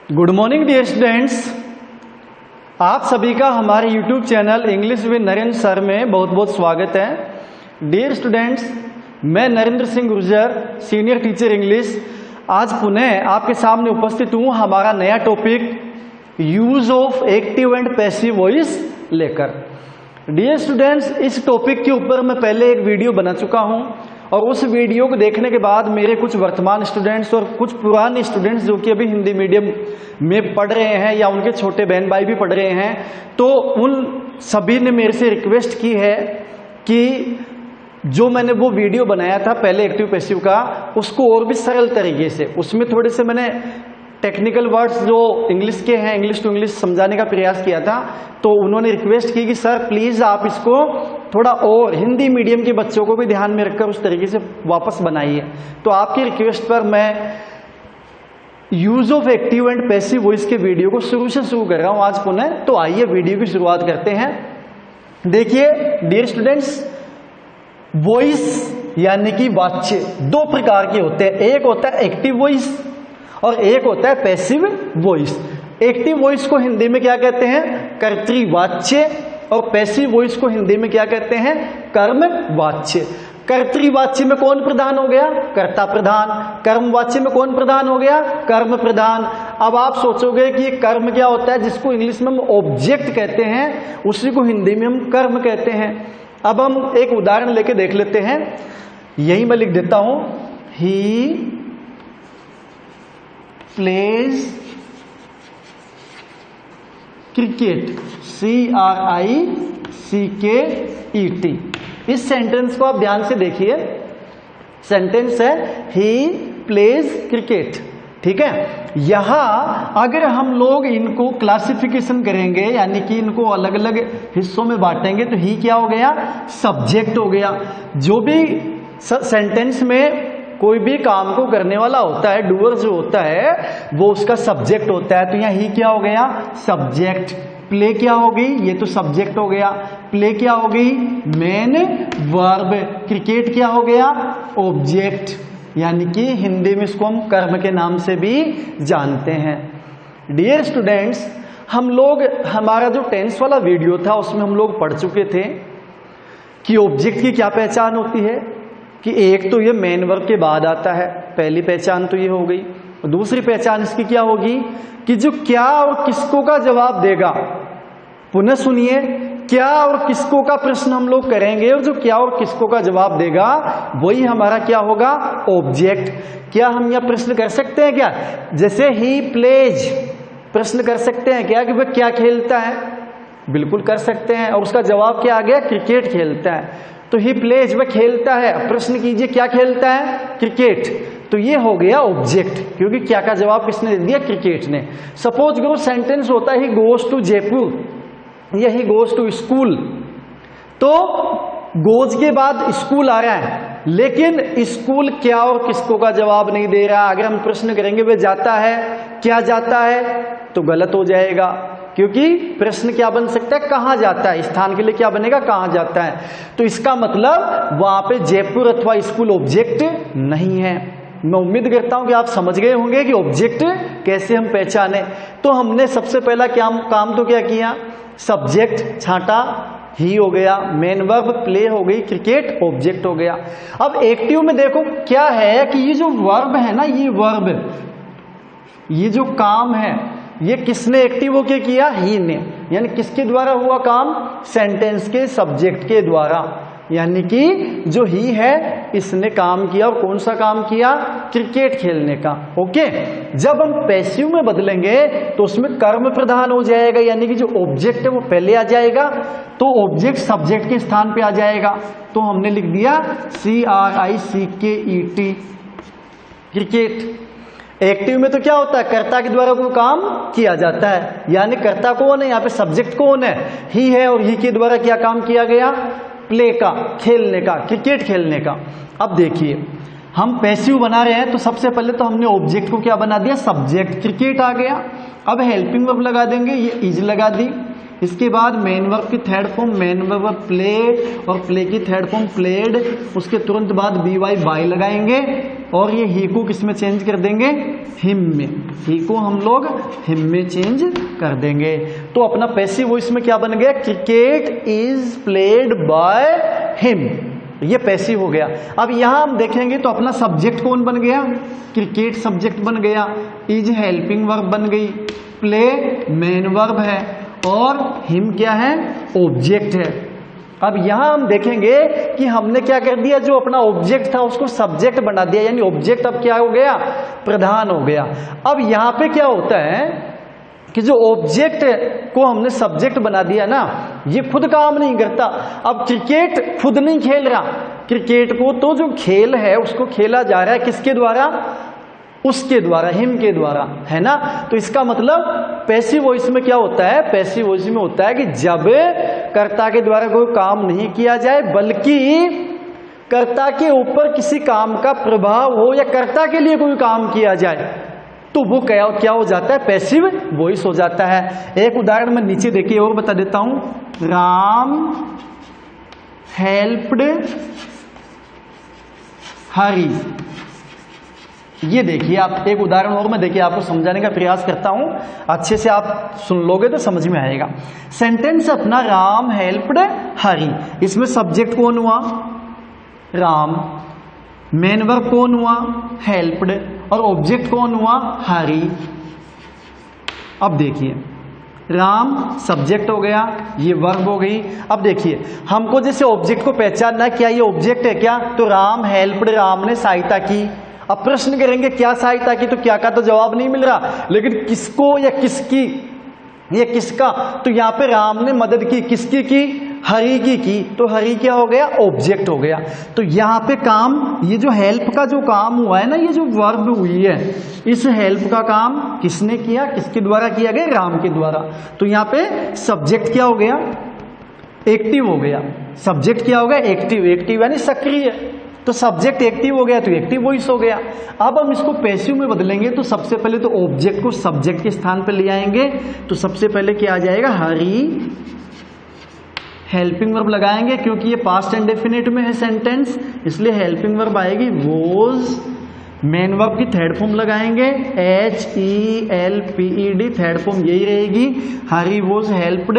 Good morning dear students, आप सभी का हमारे YouTube channel English with Narendra sir में बहुत बहुत स्वागत है। डियर स्टूडेंट्स, मैं Narendra Singh Gurjar, senior teacher English, आज पुनः आपके सामने उपस्थित हूँ हमारा नया topic use of active and passive voice लेकर। डियर स्टूडेंट्स, इस टॉपिक के ऊपर मैं पहले एक वीडियो बना चुका हूँ और उस वीडियो को देखने के बाद मेरे कुछ वर्तमान स्टूडेंट्स और कुछ पुराने स्टूडेंट्स जो कि अभी हिंदी मीडियम में पढ़ रहे हैं या उनके छोटे बहन भाई भी पढ़ रहे हैं, तो उन सभी ने मेरे से रिक्वेस्ट की है कि जो मैंने वो वीडियो बनाया था पहले एक्टिव पैसिव का, उसको और भी सरल तरीके से, उसमें थोड़े से मैंने टेक्निकल वर्ड्स जो इंग्लिश के हैं, इंग्लिश टू इंग्लिश समझाने का प्रयास किया था। तो उन्होंने रिक्वेस्ट की कि सर प्लीज़ आप इसको थोड़ा और हिंदी मीडियम के बच्चों को भी ध्यान में रखकर उस तरीके से वापस बनाइए। तो आपकी रिक्वेस्ट पर मैं use of active and passive voice के वीडियो को शुरू से शुरू कर रहा हूं आज पुनः। तो आइए वीडियो की शुरुआत करते हैं। देखिए डियर स्टूडेंट्स, वॉइस यानी कि वाच्य दो प्रकार के होते हैं। एक होता है एक्टिव वॉइस और एक होता है पैसिव वॉइस। एक्टिव वॉइस को हिंदी में क्या कहते हैं? कर्तृवाच्य। और पैसिव वॉइस को हिंदी में क्या कहते हैं? कर्मवाच्य। कर्तृवाच्य में कौन प्रधान हो गया? कर्ता प्रधान। कर्मवाच्य में कौन प्रधान हो गया? कर्म प्रधान। अब आप सोचोगे कि कर्म क्या होता है? जिसको इंग्लिश में हम ऑब्जेक्ट कहते हैं, उसी को हिंदी में हम कर्म कहते हैं। अब हम एक उदाहरण लेके देख लेते हैं। यही मैं लिख देता हूं, ही प्लेज क्रिकेट, CRICKET। इस सेंटेंस को आप ध्यान से देखिए। सेंटेंस है ही प्लेज क्रिकेट, ठीक है। यहां अगर हम लोग इनको क्लासिफिकेशन करेंगे, यानी कि इनको अलग अलग हिस्सों में बांटेंगे, तो ही क्या हो गया? सब्जेक्ट हो गया। जो भी सेंटेंस में कोई भी काम को करने वाला होता है, डूअर जो होता है, वो उसका सब्जेक्ट होता है। तो यहाँ ही क्या हो गया? सब्जेक्ट। प्ले क्या हो गई? ये तो सब्जेक्ट हो गया। प्ले क्या हो गई? Main verb. क्रिकेट क्या हो गया? ऑब्जेक्ट, यानी कि हिंदी में इसको हम कर्म के नाम से भी जानते हैं। डियर स्टूडेंट्स, हम लोग हमारा जो टेंस वाला वीडियो था उसमें हम लोग पढ़ चुके थे कि ऑब्जेक्ट की क्या पहचान होती है, कि एक तो ये मेन वर्ब के बाद आता है, पहली पहचान तो ये हो गई। और दूसरी पहचान इसकी क्या होगी कि जो क्या और किसको का जवाब देगा। पुनः सुनिए, क्या और किसको का प्रश्न हम लोग करेंगे और जो क्या और किसको का जवाब देगा वही हमारा क्या होगा? ऑब्जेक्ट। क्या हम यह प्रश्न कर सकते हैं क्या? जैसे ही प्लेज, प्रश्न कर सकते हैं क्या कि वह क्या खेलता है? बिल्कुल कर सकते हैं। और उसका जवाब क्या आ गया? क्रिकेट खेलता है। तो ही प्लेज, वह खेलता है। प्रश्न कीजिए क्या खेलता है? क्रिकेट। तो ये हो गया ऑब्जेक्ट, क्योंकि क्या का जवाब किसने दे दिया? क्रिकेट ने। सपोज करो सेंटेंस होता है ही गोज टू जयपुर या ही गोज टू स्कूल। तो गोज के बाद स्कूल आ रहा है, लेकिन स्कूल क्या और किसको का जवाब नहीं दे रहा। अगर हम प्रश्न करेंगे वह जाता है, क्या जाता है, तो गलत हो जाएगा, क्योंकि प्रश्न क्या बन सकता है? कहां जाता है। स्थान के लिए क्या बनेगा? कहां जाता है। तो इसका मतलब वहां पे जयपुर अथवा स्कूल ऑब्जेक्ट नहीं है। मैं उम्मीद करता हूं कि आप समझ गए होंगे कि ऑब्जेक्ट कैसे हम पहचाने। तो हमने सबसे पहला काम तो क्या किया? सब्जेक्ट छांटा, ही हो गया, मेन वर्ब प्ले हो गई, क्रिकेट ऑब्जेक्ट हो गया। अब एक्टिव में देखो क्या है कि ये जो वर्ब है ना, ये वर्ब, ये जो काम है, ये किसने एक्टिव होके किया? ही ने। यानी किसके द्वारा हुआ काम? सेंटेंस के सब्जेक्ट के द्वारा। यानी कि जो ही है इसने काम किया। और कौन सा काम किया? क्रिकेट खेलने का। ओके। जब हम पैसिव में बदलेंगे तो उसमें कर्म प्रधान हो जाएगा, यानी कि जो ऑब्जेक्ट है वो पहले आ जाएगा, तो ऑब्जेक्ट सब्जेक्ट के स्थान पे आ जाएगा। तो हमने लिख दिया CRICKET, क्रिकेट। एक्टिव में तो क्या होता है? कर्ता के द्वारा कोई काम किया जाता है, यानी कर्ता कौन है? यहाँ पे सब्जेक्ट कौन है? ही है। और ही के द्वारा क्या काम किया गया? प्ले का, खेलने का, क्रिकेट खेलने का। अब देखिए, हम पैसिव बना रहे हैं तो सबसे पहले तो हमने ऑब्जेक्ट को क्या बना दिया? सब्जेक्ट, क्रिकेट आ गया। अब हेल्पिंग वर्ब लगा देंगे, ये इज लगा दी। इसके बाद मेन वर्ब की third form main verb play, और प्ले की थर्ड फॉर्म प्लेड। उसके तुरंत बाद BY बाय लगाएंगे, और ये ही को किस में चेंज कर देंगे, हिम में। ही को हम लोग हिम में चेंज कर देंगे। तो अपना पैसिव वॉइस में क्या बन गया, cricket is played by him, ये पैसिव हो गया। अब यहां हम देखेंगे तो अपना सब्जेक्ट कौन बन गया, क्रिकेट सब्जेक्ट बन गया, इज हेल्पिंग वर्ब बन गई, प्ले मेन वर्ब है और हिम क्या है, ऑब्जेक्ट है। अब यहां हम देखेंगे कि हमने क्या कर दिया, जो अपना ऑब्जेक्ट था उसको सब्जेक्ट बना दिया, यानी ऑब्जेक्ट अब क्या हो गया, प्रधान हो गया। अब यहां पे क्या होता है कि जो ऑब्जेक्ट को हमने सब्जेक्ट बना दिया ना, ये खुद काम नहीं करता। अब क्रिकेट खुद नहीं खेल रहा, क्रिकेट को तो जो खेल है उसको खेला जा रहा है किसके द्वारा, उसके द्वारा, हिम के द्वारा, है ना। तो इसका मतलब पैसिव वॉइस में क्या होता है, पैसिव वॉइस में होता है कि जब कर्ता के द्वारा कोई काम नहीं किया जाए बल्कि कर्ता के ऊपर किसी काम का प्रभाव हो या कर्ता के लिए कोई काम किया जाए तो वो क्या हो जाता है, पैसिव वॉइस हो जाता है। एक उदाहरण मैं नीचे देखिए और बता देता हूं, राम हेल्प्ड हरी, ये देखिए आप, एक उदाहरण और मैं देखिए आपको समझाने का प्रयास करता हूं, अच्छे से आप सुन लोगे तो समझ में आएगा। सेंटेंस अपना राम हेल्प्ड हरी, इसमें सब्जेक्ट कौन हुआ, राम, मेन वर्ब कौन हुआ, हेल्प्ड, और ऑब्जेक्ट कौन हुआ, हरी। अब देखिए राम सब्जेक्ट हो गया, ये वर्ब हो गई। अब देखिए हमको जैसे ऑब्जेक्ट को पहचानना है, क्या ये ऑब्जेक्ट है क्या, तो राम हेल्प्ड, राम ने सहायता की। अब प्रश्न करेंगे क्या सहायता की, तो क्या का तो जवाब नहीं मिल रहा, लेकिन किसको या किसकी, ये किसका, तो यहां पे राम ने मदद की, किसकी की, हरि की, तो हरि क्या हो गया, ऑब्जेक्ट हो गया। तो यहां पे काम, ये जो हेल्प का जो काम हुआ है ना, ये जो वर्ब हुई है, इस हेल्प का काम किसने किया, किसके द्वारा किया गया, राम के द्वारा। तो यहां पे सब्जेक्ट क्या हो गया, एक्टिव हो गया। सब्जेक्ट क्या हो गया, एक्टिव, एक्टिव यानी सक्रिय, तो सब्जेक्ट एक्टिव हो गया तो एक्टिव वॉइस हो गया। अब हम इसको पैसिव में बदलेंगे तो सबसे पहले तो ऑब्जेक्ट को सब्जेक्ट के स्थान पर ले आएंगे, तो सबसे पहले क्या आ जाएगा, हरी हेल्पिंग वर्ब लगाएंगे, क्योंकि ये पास्ट इंडेफिनिट में है सेंटेंस, इसलिए हेल्पिंग वर्ब आएगी, वॉज, मेन वर्ब की थर्ड फॉर्म लगाएंगे, HELPED, थर्ड फॉर्म यही रहेगी, हरी वॉज हेल्प्ड,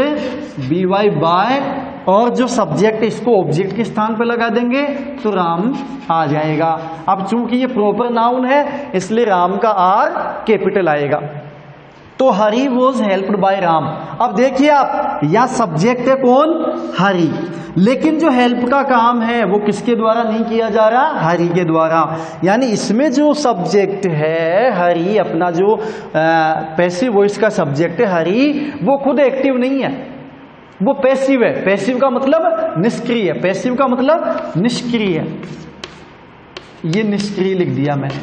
BY बाय, और जो सब्जेक्ट इसको ऑब्जेक्ट के स्थान पर लगा देंगे तो राम आ जाएगा। अब चूंकि ये प्रॉपर नाउन है इसलिए राम का R कैपिटल आएगा, तो हरी वॉज हेल्प्ड बाय राम। अब देखिए आप, यह सब्जेक्ट है कौन, हरी, लेकिन जो हेल्प का काम है वो किसके द्वारा नहीं किया जा रहा, हरी के द्वारा। यानी इसमें जो सब्जेक्ट है हरी, अपना जो पैसिव वॉइस का सब्जेक्ट है हरी, वो खुद एक्टिव नहीं है, वो पैसिव है। पैसिव का मतलब निष्क्रिय, पैसिव का मतलब निष्क्रिय, ये निष्क्रिय लिख दिया मैंने,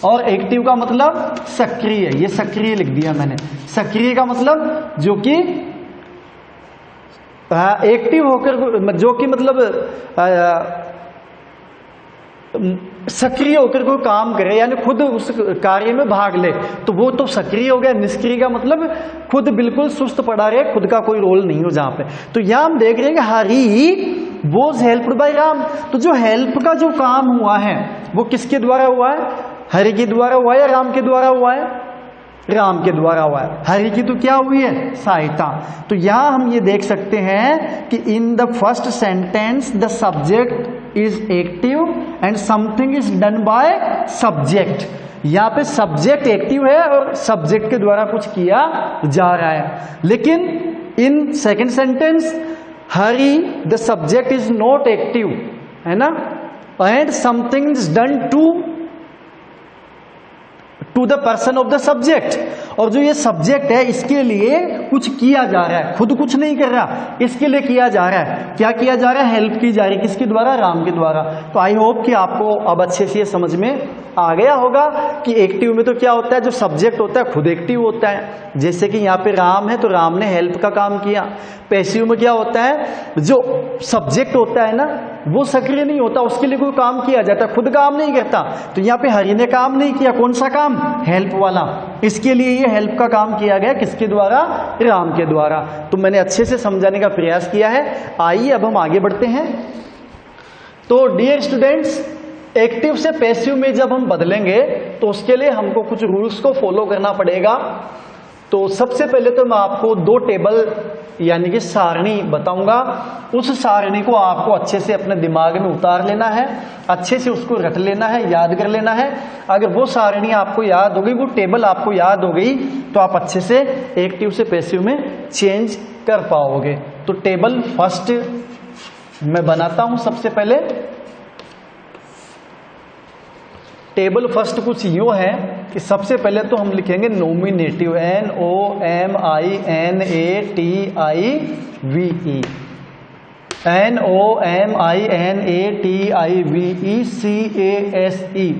और एक्टिव का मतलब सक्रिय, ये सक्रिय लिख दिया मैंने। सक्रिय का मतलब जो कि एक्टिव होकर, जो कि मतलब सक्रिय होकर कोई काम करे, यानी खुद उस कार्य में भाग ले, तो वो तो सक्रिय हो गया। निष्क्रिय का मतलब खुद बिल्कुल सुस्त पड़ा रहे, खुद का कोई रोल नहीं हो जहां पे। तो यहां हम देख रहे हैं कि हरी वॉज हेल्प्ड बाय राम, तो जो हेल्प का जो काम हुआ है वो किसके द्वारा हुआ है, हरि के द्वारा हुआ है या राम के द्वारा हुआ है, राम के द्वारा हुआ है। हरि की तो क्या हुई है, सहायता। तो यहां हम ये देख सकते हैं कि in the first sentence the subject is active and something is done by subject. यहां पे सब्जेक्ट एक्टिव है और सब्जेक्ट के द्वारा कुछ किया जा रहा है। लेकिन in second sentence here the subject is not active, है ना, and something is done to the person of the subject, और जो ये सब्जेक्ट है इसके लिए कुछ किया जा रहा है, खुद कुछ नहीं कर रहा, इसके लिए किया जा रहा है। क्या किया जा रहा है, हेल्प की जा रही है, किसके द्वारा, राम के द्वारा। तो आई होप कि आपको अब अच्छे से ये समझ में आ गया होगा कि एक्टिव में तो क्या होता है, जो सब्जेक्ट होता है खुद एक्टिव होता है, जैसे कि यहाँ पे राम है तो राम ने हेल्प का काम किया। पैसिव में क्या होता है, जो सब्जेक्ट होता है ना वो सक्रिय नहीं होता, उसके लिए कोई काम किया जाता है, खुद काम नहीं करता। तो यहाँ पे हरि ने काम नहीं किया, कौन सा काम, हेल्प वाला, इसके लिए ये हेल्प का काम किया गया, किसके द्वारा, राम के द्वारा। तो मैंने अच्छे से समझाने का प्रयास किया है। आइए अब हम आगे बढ़ते हैं। तो डियर स्टूडेंट्स, एक्टिव से पैसिव में जब हम बदलेंगे तो उसके लिए हमको कुछ रूल्स को फॉलो करना पड़ेगा। तो सबसे पहले तो मैं आपको 2 टेबल यानी कि सारणी बताऊंगा। उस सारणी को आपको अच्छे से अपने दिमाग में उतार लेना है, अच्छे से उसको रट लेना है, याद कर लेना है। अगर वो सारणी आपको याद हो गई, वो टेबल आपको याद हो गई, तो आप अच्छे से एक्टिव से पैसिव में चेंज कर पाओगे। तो टेबल फर्स्ट मैं बनाता हूं। सबसे पहले टेबल फर्स्ट कुछ यूं है कि सबसे पहले तो हम लिखेंगे nominative, NOMINATIVE, NOMINATIVE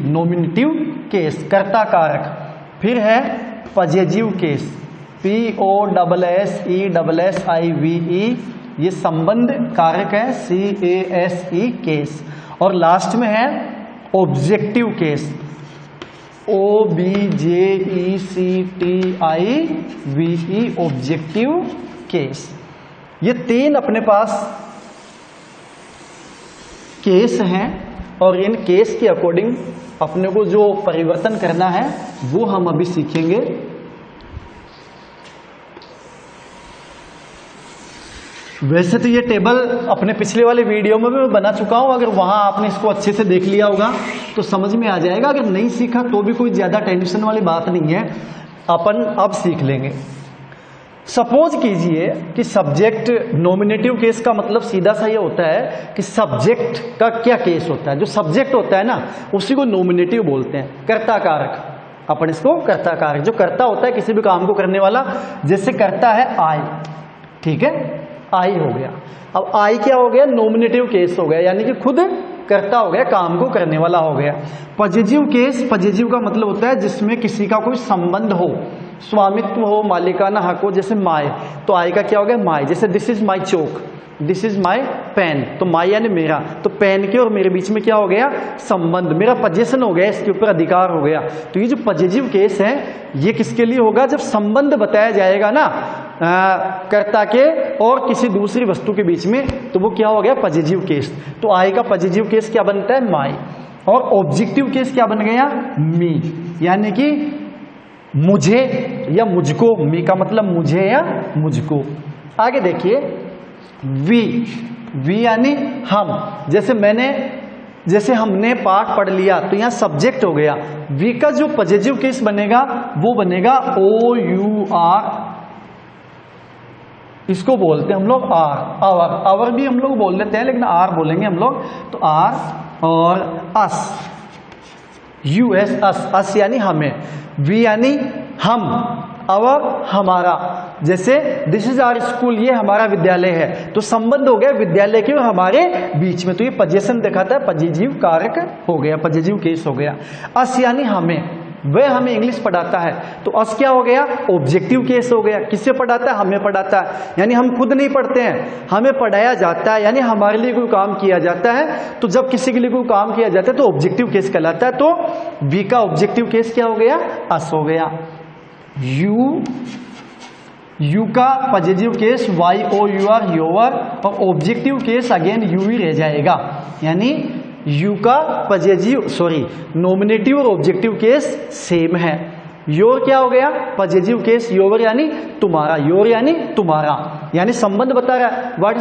nominative case, कर्ता कारक। फिर है पजेजिव केस, POSSESSIVE, ये संबंध कारक है, CASE केस। और लास्ट में है objective case, OBJECTIVE objective case. ये 3 अपने पास केस हैं और इन केस के अकॉर्डिंग अपने को जो परिवर्तन करना है वो हम अभी सीखेंगे। वैसे तो ये टेबल अपने पिछले वाले वीडियो में भी मैं बना चुका हूं, अगर वहां आपने इसको अच्छे से देख लिया होगा तो समझ में आ जाएगा। अगर नहीं सीखा तो भी कोई ज्यादा टेंशन वाली बात नहीं है, अपन अब सीख लेंगे। सपोज कीजिए कि सब्जेक्ट, नॉमिनेटिव केस का मतलब सीधा सा ये होता है कि सब्जेक्ट का क्या केस होता है। जो सब्जेक्ट होता है ना उसी को नॉमिनेटिव बोलते हैं, कर्ता कारक। अपन इसको कर्ता कारक, जो कर्ता होता है किसी भी काम को करने वाला, जैसे करता है आई, ठीक है, आई हो गया। अब आई क्या हो गया? नॉमिनेटिव केस हो गया, यानी कि खुद कर्ता हो गया, काम को करने वाला हो गया। पजेजिव केस, पजेजिव का मतलब होता है जिसमें किसी का कोई संबंध हो, स्वामित्व हो, मालिकाना हक हो, जैसे माय। तो आई का क्या हो गया? माय। जैसे this is my chalk, this is my pen, तो माय यानी मेरा, तो पेन के और मेरे बीच में क्या हो गया? संबंध, मेरा पजेशन हो गया, इसके ऊपर अधिकार हो गया। तो ये जो पजेजिव केस है ये किसके लिए होगा? जब संबंध बताया जाएगा ना कर्ता के और किसी दूसरी वस्तु के बीच में, तो वो क्या हो गया? Possessive case. तो आई का पजेजिव केस क्या बनता है? माय। और ऑब्जेक्टिव केस क्या बन गया? मी, यानी कि मुझे या मुझको। मी का मतलब मुझे या मुझको। आगे देखिए वी, वी यानी हम। जैसे हमने पाठ पढ़ लिया तो यहां सब्जेक्ट हो गया। वी का जो पजेजिव केस बनेगा वो बनेगा OUR, इसको बोलते हैं हम लोग आर, आवर। आवर भी हम लोग बोल देते हैं लेकिन आर बोलेंगे हम लोग। तो आर और अस, US, अस, अस यानी हमें, वी यानी हम, अवर हमारा। जैसे दिस इज आवर स्कूल, ये हमारा विद्यालय है, तो संबंध हो गया विद्यालय के और हमारे बीच में। तो ये पजेशन दिखाता है, पजेजिव कारक हो गया, पजेजिव केस हो गया। अस यानी हमें, वह हमें इंग्लिश पढ़ाता है, तो अस क्या हो गया? ऑब्जेक्टिव केस हो गया। किससे पढ़ाता है? हमें पढ़ाता है, यानी हम खुद नहीं पढ़ते हैं, हमें पढ़ाया जाता है, यानी हमारे लिए कोई काम किया जाता है। तो जब किसी के लिए कोई काम किया जाता है तो ऑब्जेक्टिव केस कहलाता है। तो वी का ऑब्जेक्टिव केस क्या हो गया? अस हो गया। यू का पजेजिव केस YOUR, योर। और ऑब्जेक्टिव केस अगेन यू ही रह जाएगा, यानी यू का पजेजिव, नॉमिनेटिव और ऑब्जेक्टिव केस सेम है। योर क्या हो गया? पजेजिव केस, योर यानी तुम्हारा, योर यानी तुम्हारा, यानी संबंध बता रहा है। What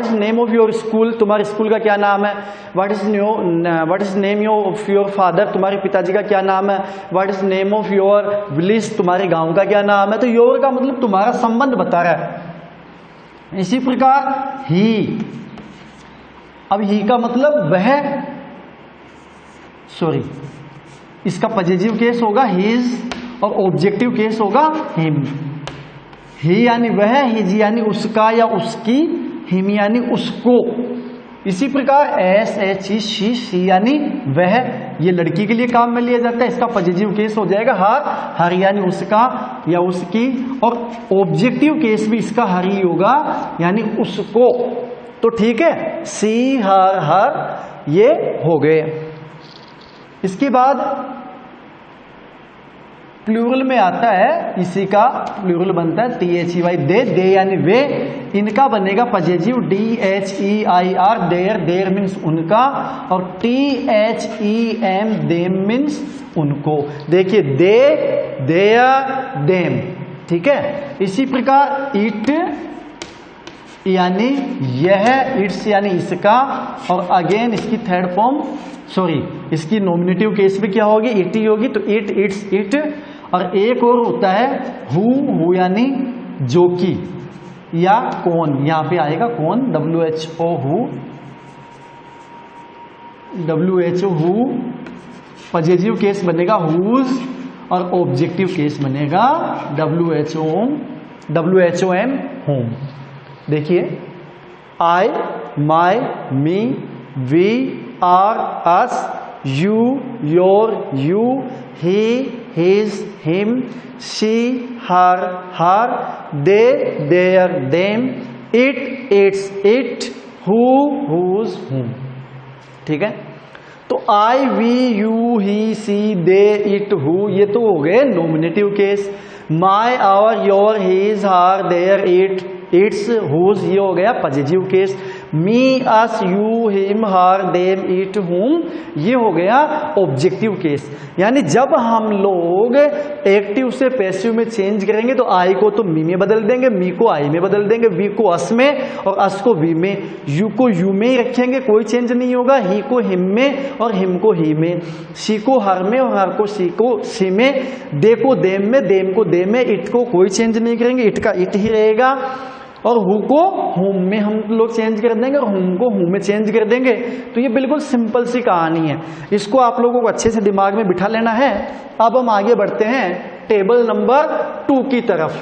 is name of your school, तुम्हारे स्कूल का क्या नाम है। What is name of your father, तुम्हारे पिताजी का क्या नाम है। What is name of your village, तुम्हारे गांव का क्या नाम है। तो योर का मतलब तुम्हारा संबंध बता रहा है। इसी प्रकार ही, अब ही का मतलब वह, इसका पजेजिव केस होगा हिज और ऑब्जेक्टिव केस होगा हिम। ही यानी वह, हिज यानी उसका या उसकी, हिम यानी उसको। इसी प्रकार SHE, शी यानी वह, ये लड़की के लिए काम में लिया जाता है, इसका पजेजिव केस हो जाएगा हर यानी उसका या उसकी। और ऑब्जेक्टिव केस भी इसका हर ही होगा, यानी उसको। तो ठीक है, सी, हर ये हो गए। इसके बाद प्लूरल में आता है, इसी का प्लूरल बनता है THEY, दे यानी वे, इनका बनेगा पजेजिव DHEIR, देयर मीन्स उनका, और THEM देम मीन्स उनको। देखिए दे, देयर, देम, ठीक है। इसी प्रकार इट यानी यह, इट्स यानी इसका, और अगेन इसकी थर्ड फॉर्म, सॉरी इसकी नॉमिनेटिव केस में क्या होगी, इट ही होगी, तो इट, इट्स, इट। और एक और होता है हु यानी जो कि, या कौन, यहां पे आएगा कौन, WHO who, WHO who, possessive case बनेगा हुज, और ऑब्जेक्टिव केस बनेगा WHOM होम। देखिए I, my, me, we, our, us, you, your, you, he, his, him, she, her, her, they, their, them, it, its, it, who, whose, whom. ठीक है, तो I, we, you, he, she, they, it, who, ये तो हो गए nominative case. My, our, your, his, her, their, it, its, whose, ये हो गया positive case. Me, us, you, him, her, them, it, हुम, ये हो गया ऑब्जेक्टिव केस। यानी जब हम लोग एक्टिव से पैसिव में चेंज करेंगे तो आई को तो मी में बदल देंगे, मी को आई में बदल देंगे, वी को अस में, और अस को वी में, यू को यू में ही रखेंगे, कोई चेंज नहीं होगा, ही को हिम में और हिम को ही में, सी को हर में और हर को सी में, दे को देम में, देम को दे में, इट को कोई चेंज नहीं करेंगे, इट का इट ही रहेगा, और हु को हुम में हम लोग चेंज कर देंगे और हुम को हु में चेंज कर देंगे। तो ये बिल्कुल सिंपल सी कहानी है, इसको आप लोगों को अच्छे से दिमाग में बिठा लेना है। अब हम आगे बढ़ते हैं टेबल नंबर 2 की तरफ।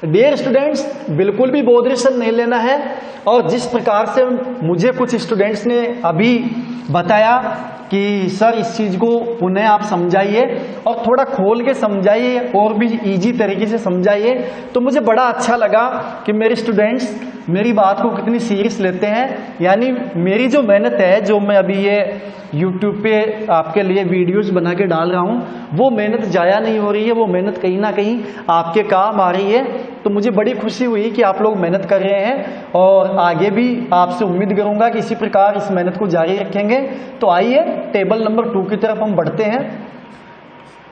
डियर स्टूडेंट्स, बिल्कुल भी बोधरेशन नहीं लेना है, और जिस प्रकार से मुझे कुछ स्टूडेंट्स ने अभी बताया कि सर इस चीज को पुनः आप समझाइए और थोड़ा खोल के समझाइए और भी इजी तरीके से समझाइए, तो मुझे बड़ा अच्छा लगा कि मेरे स्टूडेंट्स मेरी बात को कितनी सीरियस लेते हैं। यानी मेरी जो मेहनत है, जो मैं अभी ये YouTube पे आपके लिए वीडियोस बना के डाल रहा हूँ, वो मेहनत जाया नहीं हो रही है, वो मेहनत कहीं ना कहीं आपके काम आ रही है। तो मुझे बड़ी खुशी हुई कि आप लोग मेहनत कर रहे हैं, और आगे भी आपसे उम्मीद करूंगा कि इसी प्रकार इस मेहनत को जारी रखेंगे। तो आइए टेबल नंबर 2 की तरफ हम बढ़ते हैं।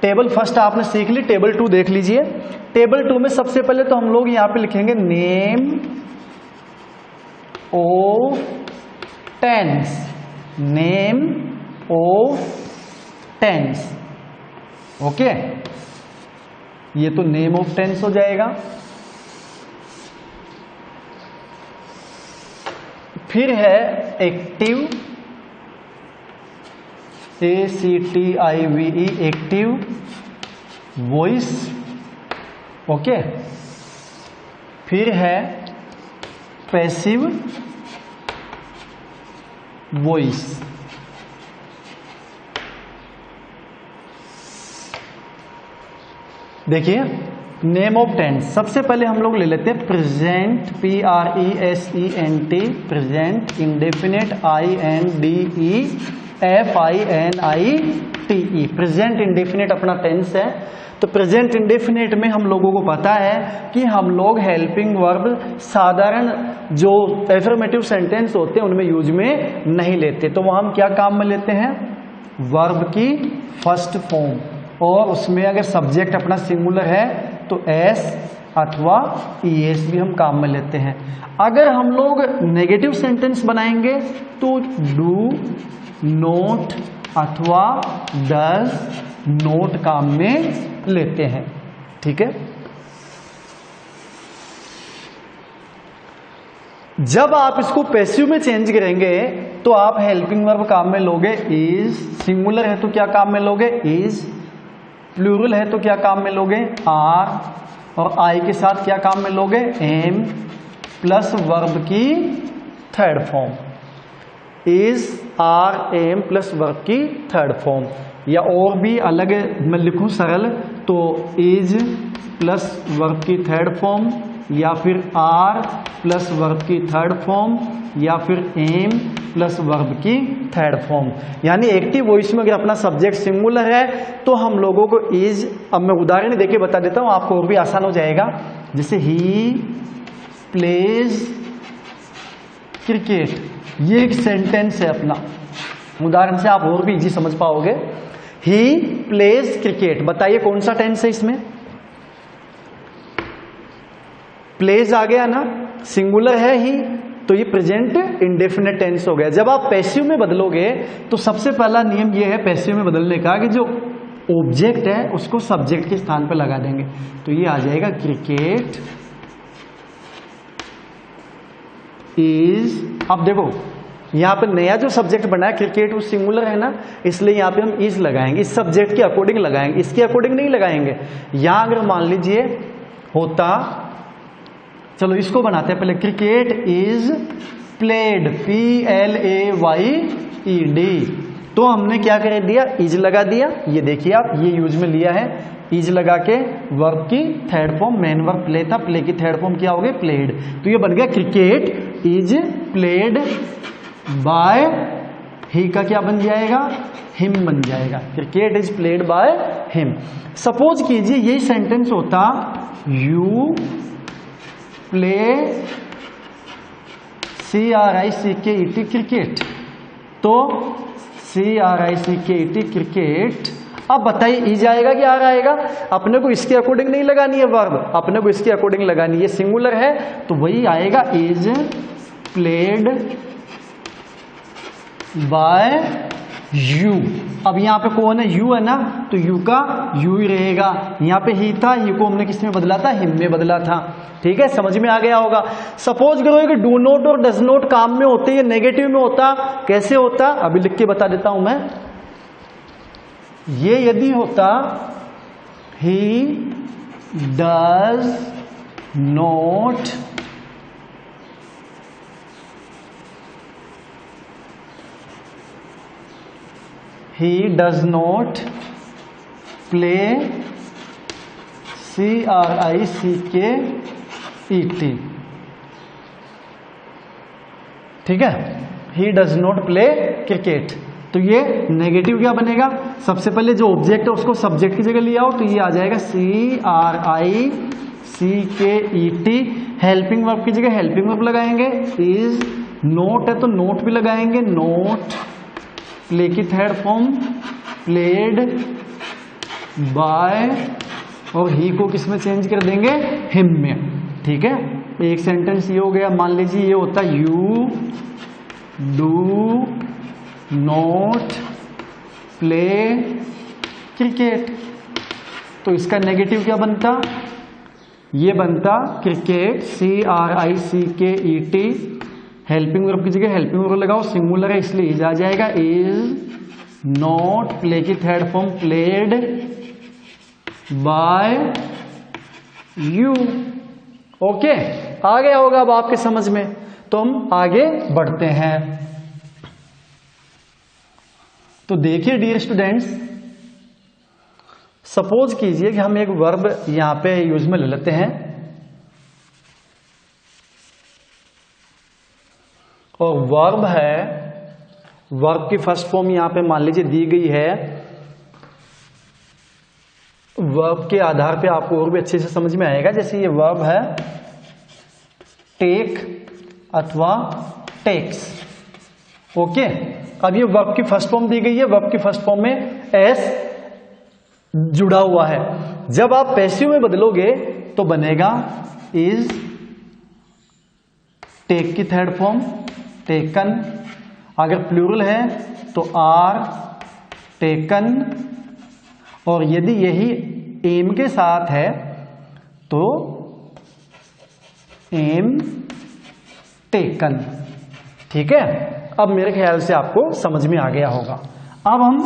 टेबल फर्स्ट आपने सीख ली, टेबल 2 देख लीजिए। टेबल 2 में सबसे पहले तो हम लोग यहां पे लिखेंगे name of tense, name of tense, okay, ये तो नेम ऑफ टेंस हो जाएगा। फिर है active, ACTIVE, active voice, okay. फिर है पैसिव वॉइस, देखिए नेम ऑफ टेंस सबसे पहले हम लोग ले लेते हैं present, PRESENT, present, indefinite, INDEFINITE, present indefinite अपना टेंस है। तो प्रेजेंट इंडेफिनिट में हम लोगों को पता है कि हम लोग हेल्पिंग वर्ब साधारण जो एफर्मेटिव सेंटेंस होते हैं उनमें यूज में नहीं लेते। तो वह हम क्या काम में लेते हैं, वर्ब की फर्स्ट फॉर्म, और उसमें अगर सब्जेक्ट अपना सिंगुलर है तो एस अथवा ES भी हम काम में लेते हैं। अगर हम लोग नेगेटिव सेंटेंस बनाएंगे तो डू, नोट अथवा डज नोट काम में लेते हैं, ठीक है। जब आप इसको पैसिव में चेंज करेंगे तो आप हेल्पिंग वर्ब काम में लोगे इज, सिंगुलर है तो क्या काम में लोगे इज, प्लूरल है तो क्या काम में लोगे आर, और आई के साथ क्या काम में लोगे एम, प्लस वर्ब की third form is, are, am plus verb की थर्ड फॉर्म। या और भी अलग मैं लिखूं सरल तो इज प्लस वर्ब की थर्ड फॉर्म, या फिर आर प्लस वर्ब की थर्ड फॉर्म या फिर एम प्लस वर्ब की थर्ड फॉर्म। यानी एक्टिव वॉइस में अगर अपना सब्जेक्ट सिंगुलर है तो हम लोगों को इज, अब मैं उदाहरण देके बता देता हूं आपको और भी आसान हो जाएगा। जैसे ही प्लेज क्रिकेट, ये एक सेंटेंस है अपना, उदाहरण से आप और भी इजी समझ पाओगे। ही प्लेज क्रिकेट, बताइए कौन सा टेंस है इसमें? प्लेज आ गया ना, सिंगुलर है ही, तो ये प्रेजेंट इंडेफिनेट टेंस हो गया। जब आप पैसिव में बदलोगे तो सबसे पहला नियम ये है पैसिव में बदलने का कि जो ऑब्जेक्ट है उसको सब्जेक्ट के स्थान पर लगा देंगे। तो ये आ जाएगा क्रिकेट इज। अब देखो यहां पे नया जो सब्जेक्ट बना है क्रिकेट, वो सिंगुलर है ना, इसलिए यहां पे हम इज लगाएंगे, इस सब्जेक्ट के अकॉर्डिंग लगाएंगे, इसके अकॉर्डिंग नहीं लगाएंगे। यहां अगर मान लीजिए होता, चलो इसको बनाते हैं पहले, क्रिकेट इज प्लेड, PLAYED, तो हमने क्या कर दिया, इज लगा दिया। ये देखिए आप, ये यूज में लिया है, इज लगा के वर्ब की third form, main verb play था, प्ले की थर्ड फॉर्म क्या हो गई, प्लेड। तो ये बन गया क्रिकेट इज प्लेड बाय, ही का क्या बन जाएगा, हिम बन जाएगा। Cricket is played by him. Suppose कीजिए यही सेंटेंस होता यू प्ले CRICKET क्रिकेट, तो CRICKET क्रिकेट। अब बताइए इज आएगा कि आर आएगा? अपने को इसके अकॉर्डिंग नहीं लगानी है वर्ब, अपने को इसके अकॉर्डिंग लगानी है। सिंगुलर है तो वही आएगा, इज प्लेड बाय यू। अब यहां पे कौन है, यू है ना, तो यू का यू ही रहेगा। यहां पे ही था, यू को हमने किस में बदला था, हिम में बदला था। ठीक है, समझ में आ गया होगा। सपोज करो कि डू नॉट और डज नॉट काम में होते, ये नेगेटिव में होता, कैसे होता अभी लिख के बता देता हूं मैं। ये यदि होता he does not he does not play CRICKET, ठीक है, he does not play cricket। तो ये नेगेटिव क्या बनेगा, सबसे पहले जो ऑब्जेक्ट है उसको सब्जेक्ट की जगह लिया हो, तो ये आ जाएगा CRICKET। हेल्पिंग वर्ब की जगह हेल्पिंग वर्ब लगाएंगे, इज नोट है तो नोट भी लगाएंगे, नोट प्ले की थर्ड फॉर्म प्लेड बाय, और ही को किस में चेंज कर देंगे, हिम में। ठीक है, एक सेंटेंस ये हो गया। मान लीजिए ये होता you do not play cricket, तो इसका नेगेटिव क्या बनता, ये बनता क्रिकेट CRICKET, हेल्पिंग वर्ब की जगह हेल्पिंग वर्ब लगाओ, सिंगुलर है इसलिए इज आ जाएगा, इज नॉट प्ले की third form played by you. Okay, आ गया होगा अब आपके समझ में। तो हम आगे बढ़ते हैं। तो देखिए डियर स्टूडेंट्स, सपोज कीजिए कि हम एक वर्ब यहां पे यूज में ले लेते हैं, और वर्ब है, वर्ब की फर्स्ट फॉर्म यहां पे मान लीजिए दी गई है। वर्ब के आधार पे आपको और भी अच्छे से समझ में आएगा। जैसे ये वर्ब है टेक अथवा टेक्स। ओके, अब ये वर्ब की फर्स्ट फॉर्म दी गई है, वर्ब की फर्स्ट फॉर्म में एस जुड़ा हुआ है। जब आप पैसिव में बदलोगे तो बनेगा इज, टेक की थर्ड फॉर्म टेकन, अगर प्लूरल है तो आर टेकन, और यदि यही एम के साथ है तो एम टेकन। ठीक है, अब मेरे ख्याल से आपको समझ में आ गया होगा। अब हम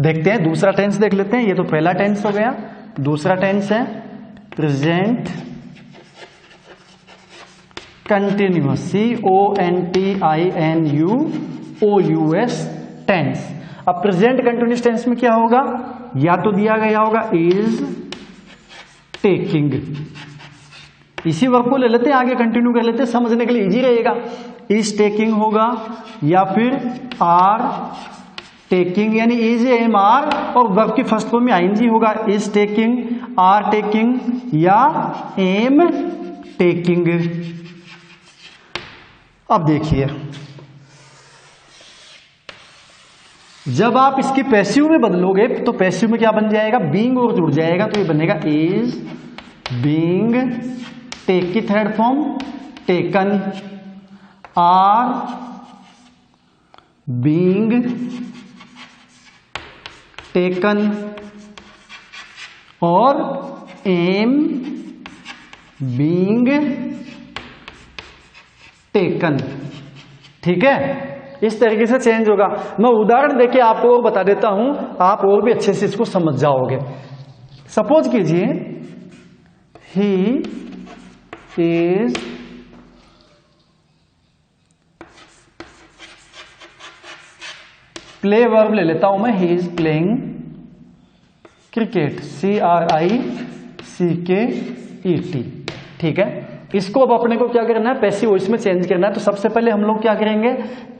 देखते हैं दूसरा टेंस देख लेते हैं। ये तो पहला टेंस हो गया, दूसरा टेंस है प्रेजेंट कंटिन्यूअस, CONTINUOUS टेंस। अब प्रेजेंट कंटिन्यूअस टेंस में क्या होगा, या तो दिया गया होगा इज टेकिंग, इसी वर्ब को ले लेते हैं, आगे कंटिन्यू कर लेते हैं, समझने के लिए इजी रहेगा। इज टेकिंग होगा या फिर आर टेकिंग, यानी इज एम आर और वर्ब की फर्स्ट फॉर्म में आईएनजी होगा। इज टेकिंग, आर टेकिंग या एम टेकिंग। अब देखिए, जब आप इसकी पैसिव में बदलोगे तो पैसिव में क्या बन जाएगा, बीइंग और जुड़ जाएगा, तो ये बनेगा इज बीइंग, टेक की third form taken, are being taken और एम बीइंग टेकन। ठीक है, इस तरीके से चेंज होगा। मैं उदाहरण देके आपको और बता देता हूं, आप और भी अच्छे से इसको समझ जाओगे। सपोज कीजिए ही इज प्ले वर्ब ले लेता हूं मैं, he is playing cricket, CRICKET। ठीक है, इसको अब अपने को क्या करना है, पैसिव वॉइस में चेंज करना है। तो सबसे पहले हम लोग क्या करेंगे,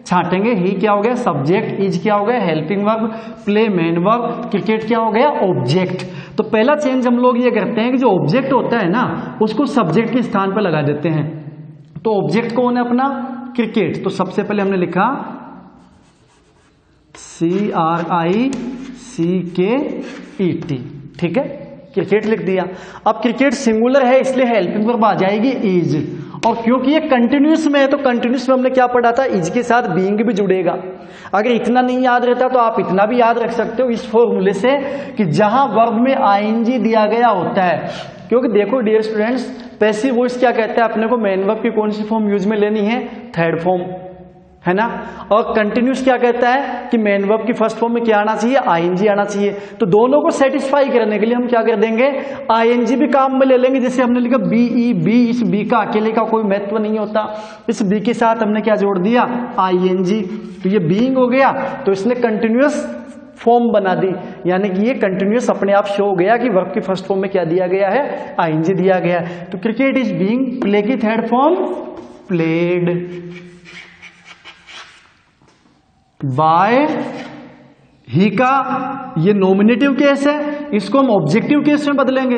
छांटेंगे। ही क्या हो गया सब्जेक्ट, इज क्या हो गया helping verb, play main verb, cricket क्या हो गया ऑब्जेक्ट। तो पहला चेंज हम लोग ये करते हैं कि जो ऑब्जेक्ट होता है ना उसको सब्जेक्ट के स्थान पर लगा देते हैं। तो ऑब्जेक्ट कौन है अपना, क्रिकेट। तो सबसे पहले हमने लिखा CRICKET। ठीक है, क्रिकेट लिख दिया। अब क्रिकेट सिंगुलर है इसलिए हेल्पिंग वर्ब आ जाएगी इज, और क्योंकि ये कंटिन्यूस में है तो कंटिन्यूस में हमने क्या पढ़ा था, इज के साथ बीइंग भी जुड़ेगा। अगर इतना नहीं याद रहता तो आप इतना भी याद रख सकते हो इस फॉर्मूले से कि जहां वर्ब में आईएनजी दिया गया होता है। क्योंकि देखो डियर स्टूडेंट्स, पैसिव वॉइस क्या कहता है अपने को, मेन वर्ब की कौन सी फॉर्म यूज में लेनी है, थर्ड फॉर्म, है ना। और कंटिन्यूस क्या कहता है कि मेन वर्ब की फर्स्ट फॉर्म में क्या आना चाहिए, आईएनजी आना चाहिए। तो दोनों को सेटिस्फाई करने के लिए हम क्या कर देंगे, आईएनजी भी काम में ले लेंगे। जैसे हमने लिखा बीई, बी, इस बी का अकेले का कोई महत्व नहीं होता, इस बी के साथ हमने क्या जोड़ दिया, आईएनजी। तो ये बीइंग हो गया, तो इसने कंटिन्यूस फॉर्म बना दी, यानी कि ये कंटिन्यूस अपने आप शो हो गया कि वर्ब की फर्स्ट फॉर्म में क्या दिया गया है, आईएनजी दिया गया है। तो क्रिकेट इज बीइंग, प्ले की थर्ड फॉर्म प्लेड, बाय, ही का ये नॉमिनेटिव केस है, इसको हम ऑब्जेक्टिव केस में बदलेंगे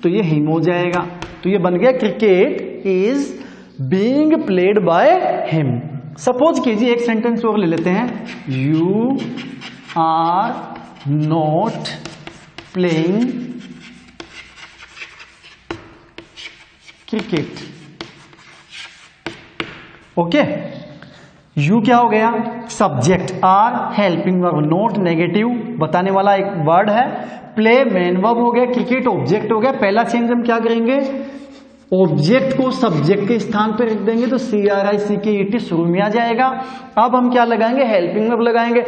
तो ये हिम हो जाएगा। तो ये बन गया cricket is being played by him. Suppose कीजिए एक सेंटेंस और ले लेते हैं, you are not playing cricket. Okay, you क्या हो गया subject, are helping verb, not negative बताने वाला एक वर्ड है, प्ले मेन वर्ब हो गया, क्रिकेट ऑब्जेक्ट हो गया। पहला चेंज हम क्या करेंगे, ऑब्जेक्ट को सब्जेक्ट के स्थान पर रख देंगे तो CRICKET शुरू में आ जाएगा। अब हम क्या लगाएंगे, हेल्पिंग वर्ब लगाएंगे।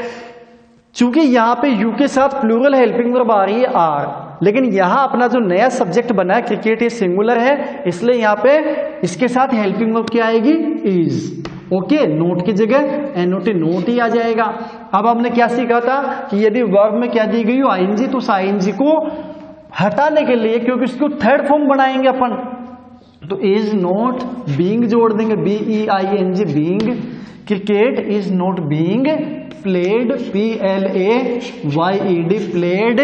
चूंकि यहां पे यू के साथ प्लूरल हेल्पिंग वर्ब आ रही है आर, लेकिन यहां अपना जो नया सब्जेक्ट बना है क्रिकेट, ये सिंगुलर है, इसलिए यहां पे इसके साथ हेल्पिंग वर्ब क्या आएगी, इज। ओके, नोट की जगह NOT नोट ही आ जाएगा। अब हमने क्या सीखा था कि यदि वर्ब में क्या दी गई हो आईएनजी, तो उस आईएनजी को हटाने के लिए, क्योंकि उसको थर्ड फॉर्म बनाएंगे अपन, तो इज नॉट बीइंग जोड़ देंगे, BEING being, cricket is not being played, PLAYED played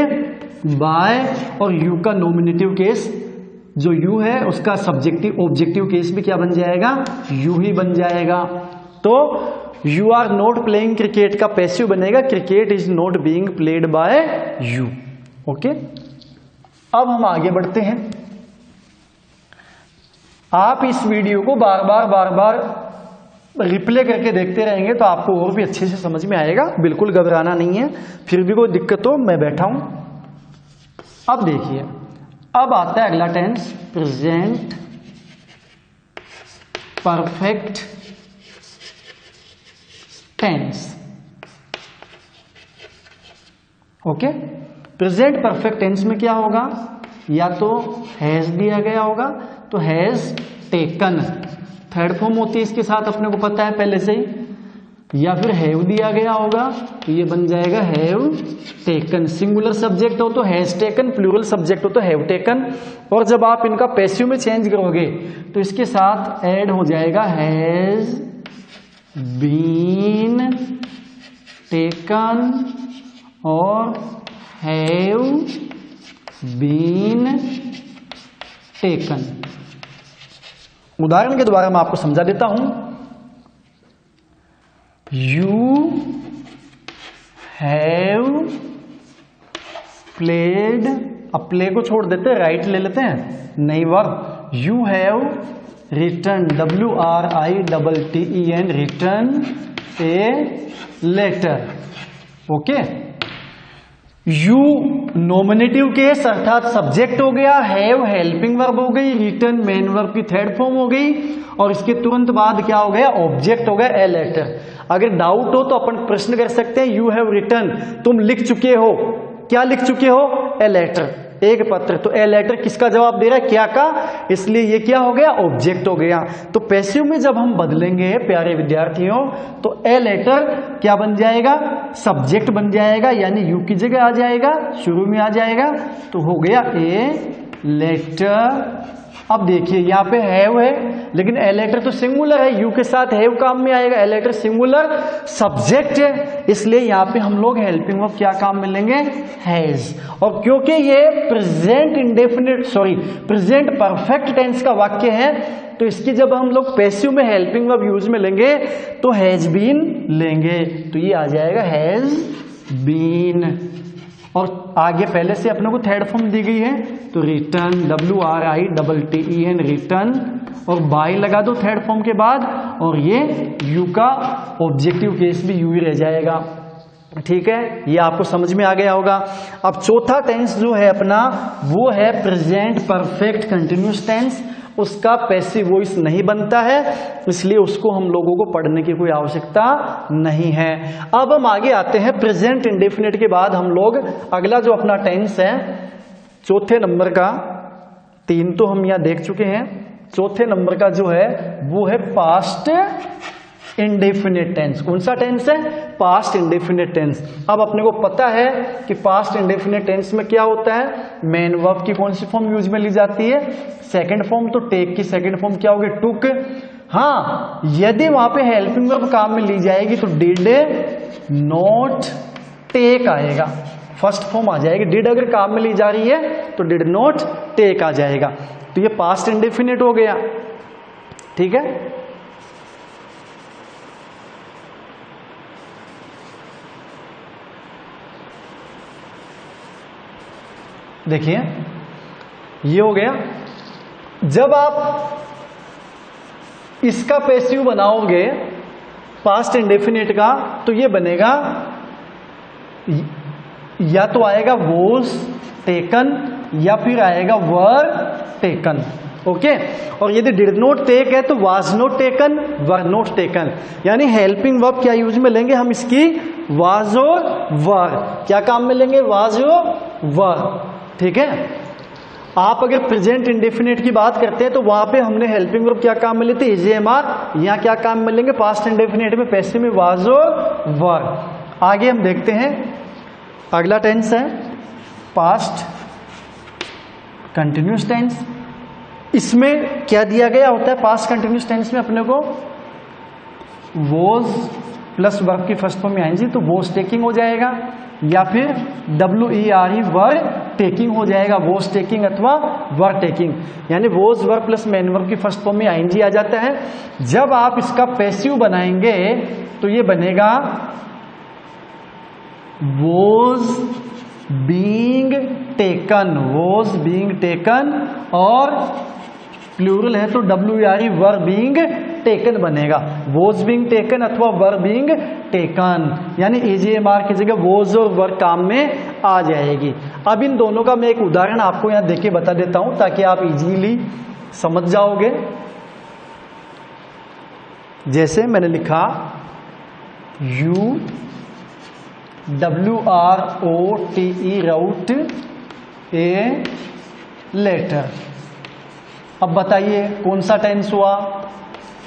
by, और यू का नॉमिनेटिव केस जो यू है उसका सब्जेक्टिव ऑब्जेक्टिव केस भी क्या बन जाएगा, यू ही बन जाएगा। तो you are not playing cricket का पैसिव बनेगा, cricket is not being played by you. Okay, अब हम आगे बढ़ते हैं। आप इस वीडियो को बार बार रिप्ले करके देखते रहेंगे तो आपको और भी अच्छे से समझ में आएगा, बिल्कुल घबराना नहीं है। फिर भी कोई दिक्कत हो मैं बैठा हूं। अब देखिए, अब आता है अगला tense, present perfect tense. Okay, present perfect tense में क्या होगा, या तो हैज दिया गया होगा तो हैज टेकन, थर्ड फॉर्म होती है इसके साथ, अपने को पता है पहले से ही। या फिर हैव दिया गया होगा तो ये बन जाएगा हैव टेकन। सिंगुलर सब्जेक्ट हो तो हैज टेकन, प्लूरल सब्जेक्ट हो तो हैव टेकन। और जब आप इनका पैसिव में चेंज करोगे तो इसके साथ ऐड हो जाएगा हैज बीन टेकन और हैव बीन टेकन। उदाहरण के द्वारा मैं आपको समझा देता हूं। यू हैव प्लेड, अब प्ले को छोड़ देते हैं, राइट ले लेते हैं, नई verb. You have written, WRITTEN, written a letter. Okay, you nominative case अर्थात सब्जेक्ट हो गया, हैव हेल्पिंग वर्ब हो गई, रिटर्न मेन वर्ब की थर्ड फॉर्म हो गई, और इसके तुरंत बाद क्या हो गया, ऑब्जेक्ट हो गया ए लेटर। अगर डाउट हो तो अपन प्रश्न कर सकते हैं, यू हैव रिटर्न, तुम लिख चुके हो, क्या लिख चुके हो, ए लेटर, एक पत्र। तो ए लेटर किसका जवाब दे रहा है, क्या का, इसलिए ये क्या हो गया, ऑब्जेक्ट हो गया। तो पैसिव में जब हम बदलेंगे प्यारे विद्यार्थियों तो ए लेटर क्या बन जाएगा, सब्जेक्ट बन जाएगा, यानी यू की जगह आ जाएगा, शुरू में आ जाएगा, तो हो गया ए लेटर। अब देखिए यहां पे हैव है, लेकिन ए लेटर तो सिंगुलर है, यू के साथ हैव काम में आएगा, ए लेटर सिंगुलर सब्जेक्ट है, इसलिए यहां पे हम लोग हेल्पिंग वर्ब क्या काम में लेंगे, हैज। और क्योंकि ये present indefinite present perfect tense का वाक्य है, तो इसकी जब हम लोग पैसिव में हेल्पिंग वर्ब यूज में लेंगे तो हैज बीन लेंगे, तो ये आ जाएगा हैज बीन। और आगे पहले से अपने को थर्ड फॉर्म दी गई है, तो रिटर्न, WRITTEN, रिटर्न, और बाय लगा दो थर्ड फॉर्म के बाद, और ये यू का ऑब्जेक्टिव केस भी यू ही रह जाएगा। ठीक है, ये आपको समझ में आ गया होगा। अब चौथा टेंस जो है अपना, वो है प्रेजेंट परफेक्ट कंटिन्यूअस टेंस। उसका पैसिव वॉइस नहीं बनता है, इसलिए उसको हम लोगों को पढ़ने की कोई आवश्यकता नहीं है। अब हम आगे आते हैं प्रेजेंट इंडेफिनिट के बाद हम लोग अगला जो अपना टेंस है चौथे नंबर का, तीन तो हम यहां देख चुके हैं, चौथे नंबर का जो है वो है पास्ट इंडेफिनिट टेंस। कौन सा टेंस है, पास्ट इंडेफिनिट टेंस। अब अपने को पता है कि पास्ट इंडेफिनिट टेंस में क्या होता है, मेन वर्ब की कौन सी फॉर्म यूज में ली जाती है, सेकंड फॉर्म, तो टेक की सेकंड फॉर्म क्या होगी, टुक। हाँ, यदि वहां पे हेल्पिंग वर्ब काम में ली जाएगी तो डिड नॉट टेक आएगा, फर्स्ट फॉर्म आ जाएगी। डिड अगर काम में ली जा रही है तो डिड नॉट टेक आ जाएगा, तो ये पास्ट इंडेफिनिट हो गया। ठीक है, देखिए ये हो गया। जब आप इसका पैसिव बनाओगे पास्ट इंडेफिनिट का, तो ये बनेगा, या तो आएगा वॉज टेकन या फिर आएगा वर टेकन। ओके, और यदि डिड नॉट टेक है तो was not taken, were not taken. यानी हेल्पिंग वर्ब क्या यूज में लेंगे हम, इसकी वाज और वर, क्या काम में लेंगे, वाज और वर। ठीक है, आप अगर प्रेजेंट इंडेफिनिट की बात करते हैं तो वहां पे हमने हेल्पिंग वर्ब क्या काम में लेते हैं, AJMR, यहां क्या काम में लेंगे, पास्ट इंडेफिनिट में पैसिव में वाज और वर। आगे हम देखते हैं अगला टेंस है पास्ट कंटिन्यूअस टेंस। इसमें क्या दिया गया होता है, पास्ट कंटिन्यूअस टेंस में अपने को वॉज प्लस वर्ब की फर्स्ट फॉर्म में आएंगी, तो वॉज टेकिंग हो जाएगा, या फिर WERE वर टेकिंग हो जाएगा, वॉज टेकिंग अथवा वर टेकिंग। यानी was were plus main verb की फर्स्ट फॉर्म में ING आ जाता है। जब आप इसका पैसिव बनाएंगे तो ये बनेगा was being taken, was being taken, और प्लूरल है तो WERE वर बीइंग टेकन बनेगा, वॉज बीइंग टेकन अथवा वर बीइंग टेकन। यानी AJMR की जगह वॉज और वर काम में आ जाएगी। अब इन दोनों का मैं एक उदाहरण आपको यहां देके बता देता हूं ताकि आप इजीली समझ जाओगे। जैसे मैंने लिखा WROTE राउट ए लेटर। अब बताइए कौन सा टेंस हुआ,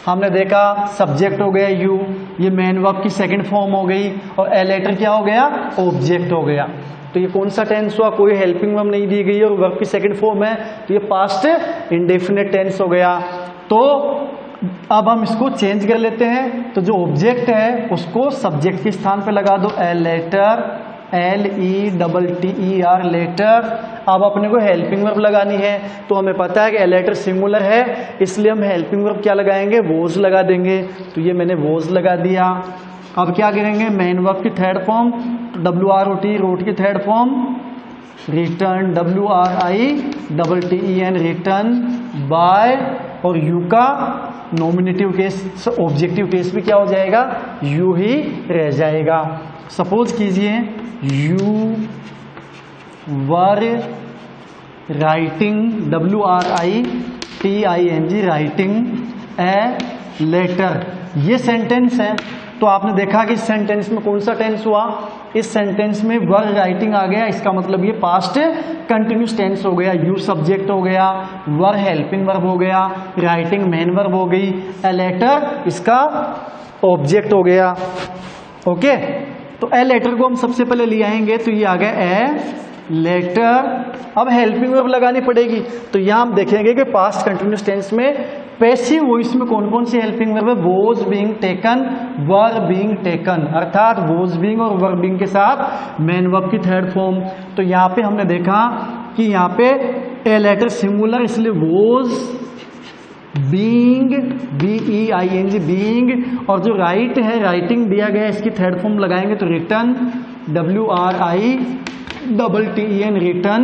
हमने देखा सब्जेक्ट हो गया यू, ये मेन वर्ब की सेकंड फॉर्म हो गई और ए लेटर क्या हो गया, ऑब्जेक्ट हो गया। तो ये कौन सा टेंस हुआ, कोई हेल्पिंग वर्ब नहीं दी गई और वर्ब की सेकंड फॉर्म है, तो ये पास्ट इंडेफिनिट टेंस हो गया। तो अब हम इसको चेंज कर लेते हैं, तो जो ऑब्जेक्ट है उसको सब्जेक्ट के स्थान पे लगा दो, ए लेटर, LETTER लेटर। अब अपने को हेल्पिंग वर्ब लगानी है, तो हमें पता है कि ए लेटर सिंगुलर है, इसलिए हम हेल्पिंग वर्ब क्या लगाएंगे, वोज लगा देंगे। तो ये मैंने वोज लगा दिया। अब क्या करेंगे, मेन वर्ब की थर्ड फॉर्म WROT, रोट की third form written, WRITTEN return by, और यू का नॉमिनेटिव केस ऑब्जेक्टिव केस भी क्या हो जाएगा, यू ही रह जाएगा। सपोज कीजिए you were writing, WRITING writing a letter, ये सेंटेंस है। तो आपने देखा कि इस सेंटेंस में कौन सा टेंस हुआ, इस सेंटेंस में वर राइटिंग आ गया, इसका मतलब ये पास्ट कंटिन्यूस टेंस हो गया। यू सब्जेक्ट हो गया, वर हेल्पिंग वर्ब हो गया, राइटिंग मेन वर्ब हो गई, ए लेटर इसका ऑब्जेक्ट हो गया। ओके, तो ए लेटर को हम सबसे पहले ले आएंगे, तो ये आ गया ए लेटर। अब हेल्पिंग वर्ब लगानी पड़ेगी, तो यहां हम देखेंगे कि पास्ट कंटिन्यूस टेंस में पैसिव वॉइस में कौन कौन सी हेल्पिंग वर्ब है, was being taken, were being taken, अर्थात वॉज बीइंग और वर बीइंग के साथ मेन वर्ब की थर्ड फॉर्म। तो यहाँ पे हमने देखा कि यहाँ पे ए लेटर सिंगुलर, इसलिए वॉज बीइंग, BEING बीइंग, और जो राइट है राइटिंग दिया गया है, इसकी थर्ड फॉर्म लगाएंगे तो return, WRITTEN return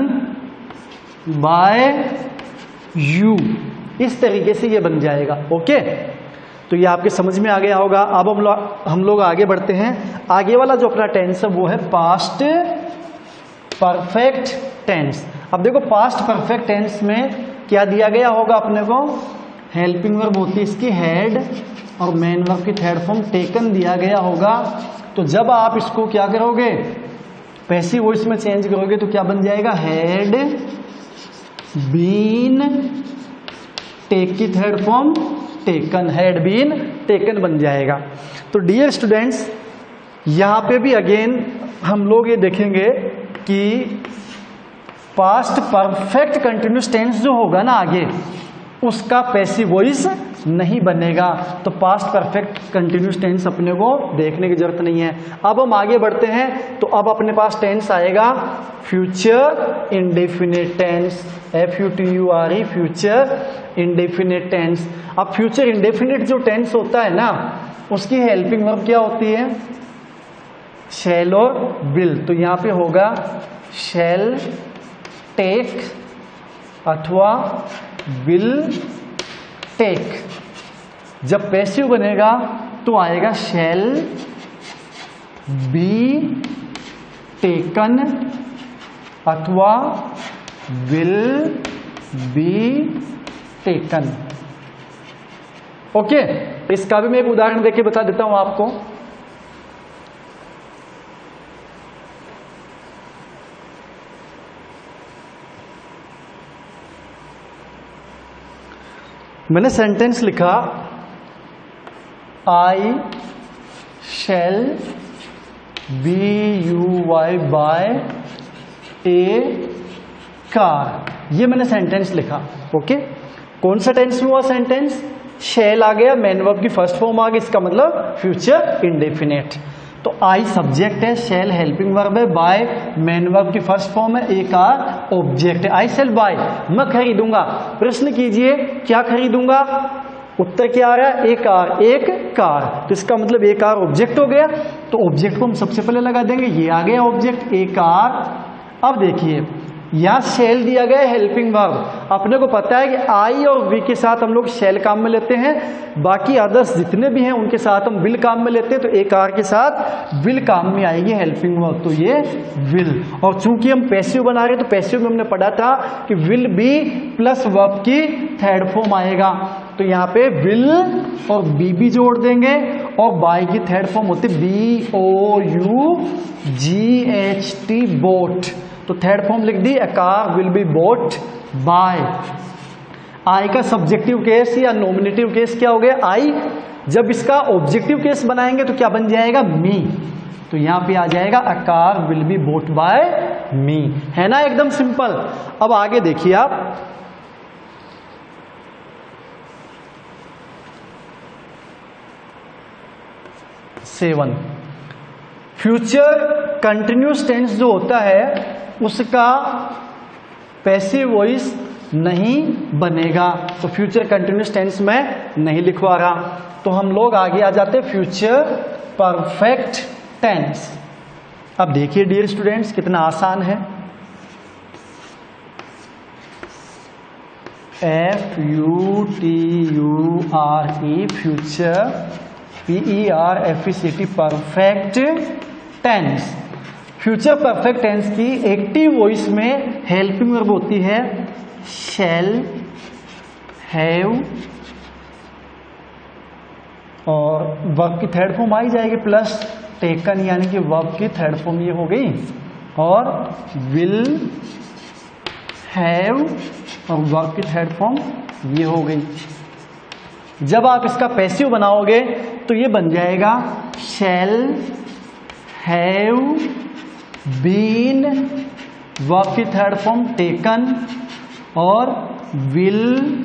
by you, इस तरीके से ये बन जाएगा। ओके, तो ये आपके समझ में आ गया होगा। अब हम लोग आगे बढ़ते हैं। आगे वाला जो अपना टेंस है वो है पास्ट परफेक्ट टेंस। अब देखो पास्ट परफेक्ट टेंस में क्या दिया गया होगा अपने को, हेल्पिंग वर्ब होती है इसकी हेड और मेन वर्ब की थर्ड फॉर्म टेकन दिया गया होगा। तो जब आप इसको क्या करोगे, पैसिव वॉइस में चेंज करोगे तो क्या बन जाएगा, हेड बीन, टेक की third form taken, had been taken बन जाएगा। तो डियर स्टूडेंट्स, यहां पे भी अगेन हम लोग ये देखेंगे कि पास्ट परफेक्ट कंटिन्यूस टेंस जो होगा ना आगे, उसका पैसिव वॉइस नहीं बनेगा। तो पास्ट परफेक्ट कंटिन्यूस टेंस अपने को देखने की जरूरत नहीं है। अब हम आगे बढ़ते हैं, तो अब अपने पास टेंस आएगा future indefinite tense, FUTURE future indefinite tense. अब फ्यूचर इंडेफिनिट जो टेंस होता है ना, उसकी हेल्पिंग वर्ब क्या होती है, शैल और विल। तो यहां पे होगा शैल टेक अथवा विल टेक। जब पैसिव बनेगा तो आएगा शैल बी टेकन अथवा विल बी टेकन। ओके, इसका भी मैं एक उदाहरण देके बता देता हूं आपको। मैंने सेंटेंस लिखा, आई शैल BUY बाय ए कार, ये मैंने सेंटेंस लिखा। ओके, कौन सा टेंस में हुआ सेंटेंस, शैल आ गया, मेन वर्ब की फर्स्ट फॉर्म आ गई, इसका मतलब फ्यूचर इंडेफिनिट। तो आई सब्जेक्ट है, शैल हेल्पिंग वर्ब है, बाय मेन वर्ब की फर्स्ट फॉर्म है, ए कार ऑब्जेक्ट है। आई शैल बाय, मैं खरीदूंगा। प्रश्न कीजिए क्या खरीदूंगा, उत्तर क्या आ रहा है, एक कार। तो इसका मतलब एक कार ऑब्जेक्ट हो गया, तो ऑब्जेक्ट को हम सबसे पहले लगा देंगे, ये आ गया ऑब्जेक्ट, एक कार। अब देखिए यहां शैल दिया गया है हेल्पिंग वर्ब। अपने को पता है कि आई और वी के साथ हम लोग शैल काम में लेते हैं, बाकी अदर्स जितने भी हैं उनके साथ हम विल काम में लेते हैं। तो एक आर के साथ विल काम में आएगी हेल्पिंग वर्ब, तो ये विल। और चूंकि हम पैसिव बना रहे हैं तो पैसिव में हमने पढ़ा था कि विल बी प्लस वर्ब की थर्ड फॉर्म आएगा। तो यहाँ पे विल और बी जोड़ देंगे और बाय की थर्ड फॉर्म होती BOUGHT बोट। तो थर्ड फॉर्म लिख दी, a car will be bought by. I का सब्जेक्टिव केस या नॉमिनेटिव केस क्या हो गया, आई, जब इसका ऑब्जेक्टिव केस बनाएंगे तो क्या बन जाएगा, मी। तो यहां पे आ जाएगा a car will be bought by me, है ना, एकदम सिंपल। अब आगे देखिए आप, सेवन, फ्यूचर कंटिन्यूस टेंस जो होता है उसका पैसिव वॉइस नहीं बनेगा, तो फ्यूचर कंटिन्यूस टेंस में नहीं लिखवा रहा। तो हम लोग आगे आ जाते फ्यूचर परफेक्ट टेंस। अब देखिए डियर स्टूडेंट्स कितना आसान है, FUTURE future, PERFECT perfect tense. Future perfect tense की एक्टिव वॉइस में हेल्पिंग वर्ब होती है शैल, हैव, और वर्ब की थर्ड फॉर्म आई जाएगी प्लस टेकन, यानी कि वर्ब की थर्ड फॉर्म ये हो गई, और विल, हैव, और वर्ब की थर्ड फॉर्म ये हो गई। जब आप इसका पैसिव बनाओगे तो ये बन जाएगा शैल हैव बीन, वर्ब की थर्ड फॉर्म टेकन, और विल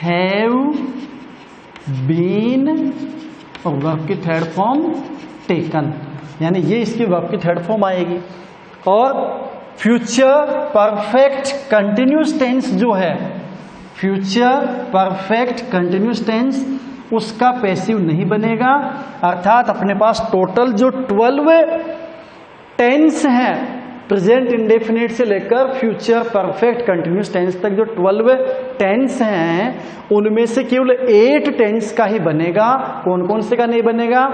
हैव बीन, और वर्ब की थर्ड फॉर्म टेकन, यानी ये इसकी वर्ब की थर्ड फॉर्म आएगी। और फ्यूचर परफेक्ट कंटिन्यूस टेंस जो है, फ्यूचर परफेक्ट कंटिन्यूस टेंस, उसका पैसिव नहीं बनेगा, अर्थात अपने पास टोटल जो 12 टेंस हैं, प्रेजेंट इंडेफिनिट से लेकर फ्यूचर परफेक्ट कंटिन्यूस टेंस तक जो 12 टेंस हैं, उनमें से केवल 8 टेंस का ही बनेगा। कौन कौन से का नहीं बनेगा,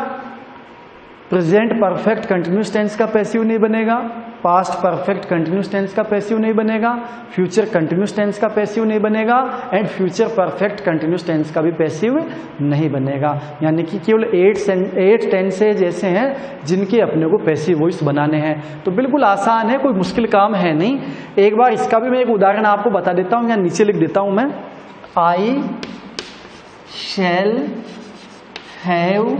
प्रेजेंट परफेक्ट कंटिन्यूस टेंस का पैसिव नहीं बनेगा, पास्ट परफेक्ट कंटिन्यूस टेंस का पैसिव नहीं बनेगा, फ्यूचर कंटिन्यूस टेंस का पैसिव नहीं बनेगा, and future perfect continuous tense का भी पैसिव नहीं बनेगा। यानी कि केवल 8 टेंसेज ऐसे हैं जिनके अपने को पैसिव वॉइस बनाने हैं। तो बिल्कुल आसान है, कोई मुश्किल काम है नहीं। एक बार इसका भी मैं एक उदाहरण आपको बता देता हूँ, यहाँ नीचे लिख देता हूँ मैं, I shall have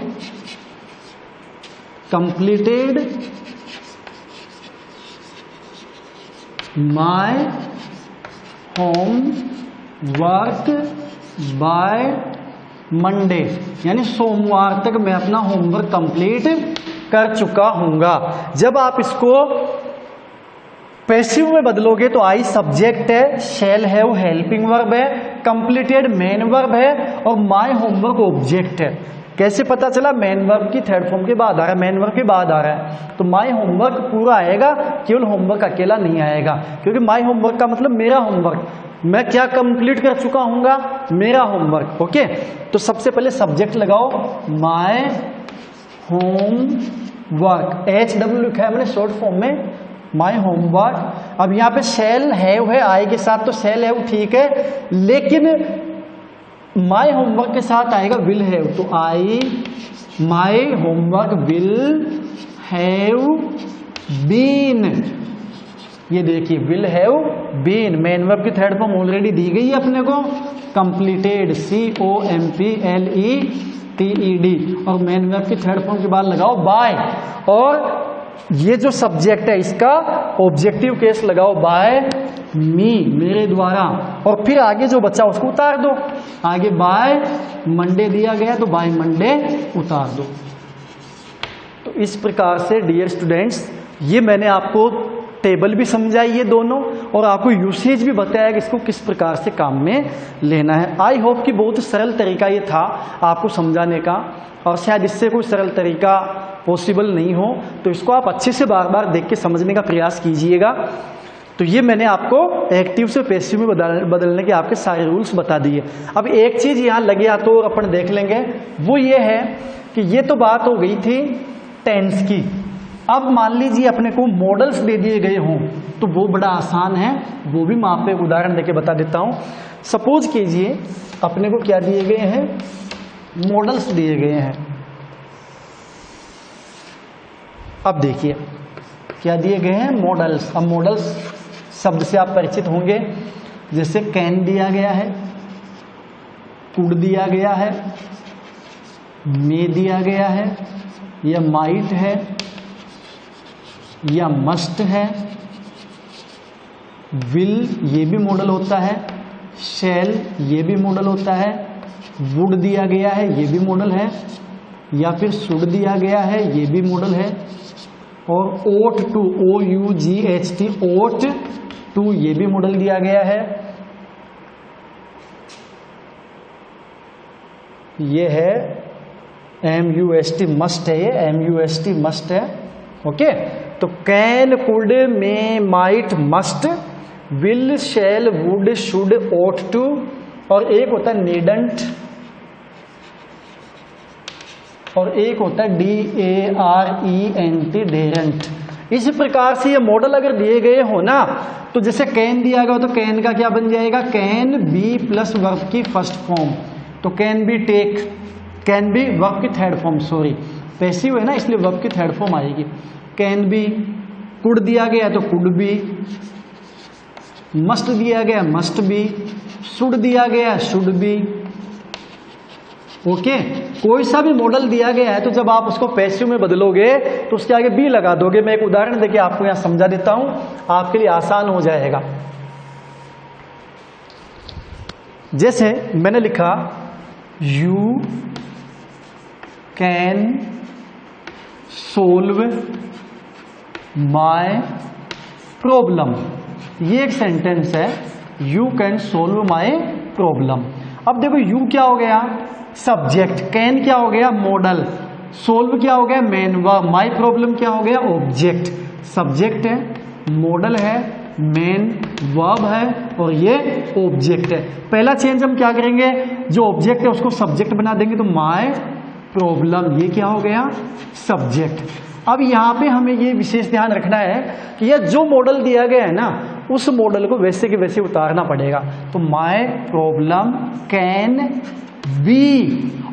completed my homework by Monday, यानी सोमवार तक मैं अपना होमवर्क कंप्लीट कर चुका हूंगा। जब आप इसको पैसिव में बदलोगे तो आई सब्जेक्ट है, शैल हैव हेल्पिंग वर्ब है, कंप्लीटेड मेन वर्ब है, और माय होमवर्क ऑब्जेक्ट है। कैसे पता चला, मेन वर्ब की थर्ड फॉर्म के बाद आ रहा है, मेन वर्ब के बाद आ रहा है, तो माय होमवर्क पूरा आएगा, केवल होमवर्क अकेला नहीं आएगा, क्योंकि माय होमवर्क का मतलब मेरा होमवर्क, मैं क्या कंप्लीट कर चुका हूंगा, मेरा होमवर्क। ओके, तो सबसे पहले सब्जेक्ट लगाओ माय होमवर्क, HW लिखा है मैंने शॉर्ट फॉर्म में, माय होमवर्क। अब यहाँ पे शैल हैव है, आई के साथ तो शैल हैव ठीक है, लेकिन माय होमवर्क के साथ आएगा विल हैव, तो I my homework will have been. ये देखिए will have been, main verb की थर्ड फॉर्म ऑलरेडी दी गई है अपने को, कंप्लीटेड COMPLETED, और मेन वर्ब की थर्ड फॉर्म के बाद लगाओ बाय, और ये जो सब्जेक्ट है इसका ऑब्जेक्टिव केस लगाओ बाय मी, मेरे द्वारा, और फिर आगे जो बचा उसको उतार दो। आगे बाय मंडे दिया गया तो बाय मंडे उतार दो। तो इस प्रकार से डियर स्टूडेंट्स, ये मैंने आपको टेबल भी समझाई ये दोनों, और आपको यूसेज भी बताया कि इसको किस प्रकार से काम में लेना है। आई होप कि बहुत सरल तरीका ये था आपको समझाने का, और शायद इससे कोई सरल तरीका पॉसिबल नहीं हो, तो इसको आप अच्छे से बार बार देख के समझने का प्रयास कीजिएगा। तो ये मैंने आपको एक्टिव से पैसिव में बदलने के आपके सारे रूल्स बता दिए। अब एक चीज यहाँ लगे या तो अपन देख लेंगे, वो ये है कि ये तो बात हो गई थी टेंस की। अब मान लीजिए अपने को मॉडल्स दे दिए गए हों, तो वो बड़ा आसान है, वो भी मैं आप पे उदाहरण देके बता देता हूँ। सपोज कीजिए अपने को क्या दिए गए हैं, मॉडल्स दिए गए हैं। अब देखिए क्या दिए गए हैं, मॉडल्स। अब मॉडल्स शब्द से आप परिचित होंगे, जैसे कैन दिया गया है, कुड दिया गया है, मे दिया गया है, या माइट है, या मस्ट है, विल ये भी मॉडल होता है, शैल ये भी मॉडल होता है, वुड दिया गया है ये भी मॉडल है, या फिर शुड दिया गया है ये भी मॉडल है, और ओट टू OUGHT ओट टू ये भी मॉडल दिया गया है। ये है MUST मस्ट है, ये MUST मस्ट है। ओके, तो can, could, may, might, must, will, shall, would, should, ought to, और एक होता है नीडंट, और एक होता है DARENT डेरेंट। इस प्रकार से ये मॉडल अगर दिए गए हो ना, तो जैसे कैन दिया गया हो तो कैन का क्या बन जाएगा, कैन बी प्लस वर्ब की फर्स्ट फॉर्म, तो can be take, can be verb की थर्ड फॉर्म, सॉरी पैसिव है ना इसलिए वर्ब की थर्ड फॉर्म आएगी। कैन बी, कुड दिया गया तो कुड बी, मस्ट दिया गया मस्ट बी, शुड दिया गया शुड बी। ओके, कोई सा भी मॉडल दिया गया है तो जब आप उसको पैसिव में बदलोगे तो उसके आगे बी लगा दोगे। मैं एक उदाहरण देके आपको यहां समझा देता हूं, आपके लिए आसान हो जाएगा। जैसे मैंने लिखा you can solve my problem, ये एक सेंटेंस है, you can solve my problem. अब देखो यू क्या हो गया, सब्जेक्ट, कैन क्या हो गया, मॉडल, सोल्व क्या हो गया, मेन वर्ब, माई प्रॉब्लम क्या हो गया, ऑब्जेक्ट। सब्जेक्ट है, मॉडल है, मेन वर्ब है, और ये ऑब्जेक्ट है। पहला चेंज हम क्या करेंगे, जो ऑब्जेक्ट है उसको सब्जेक्ट बना देंगे, तो माई प्रॉब्लम ये क्या हो गया, सब्जेक्ट। अब यहां पे हमें ये विशेष ध्यान रखना है कि यह जो मॉडल दिया गया है ना, उस मॉडल को वैसे के वैसे उतारना पड़ेगा। तो माई प्रॉब्लम कैन बी,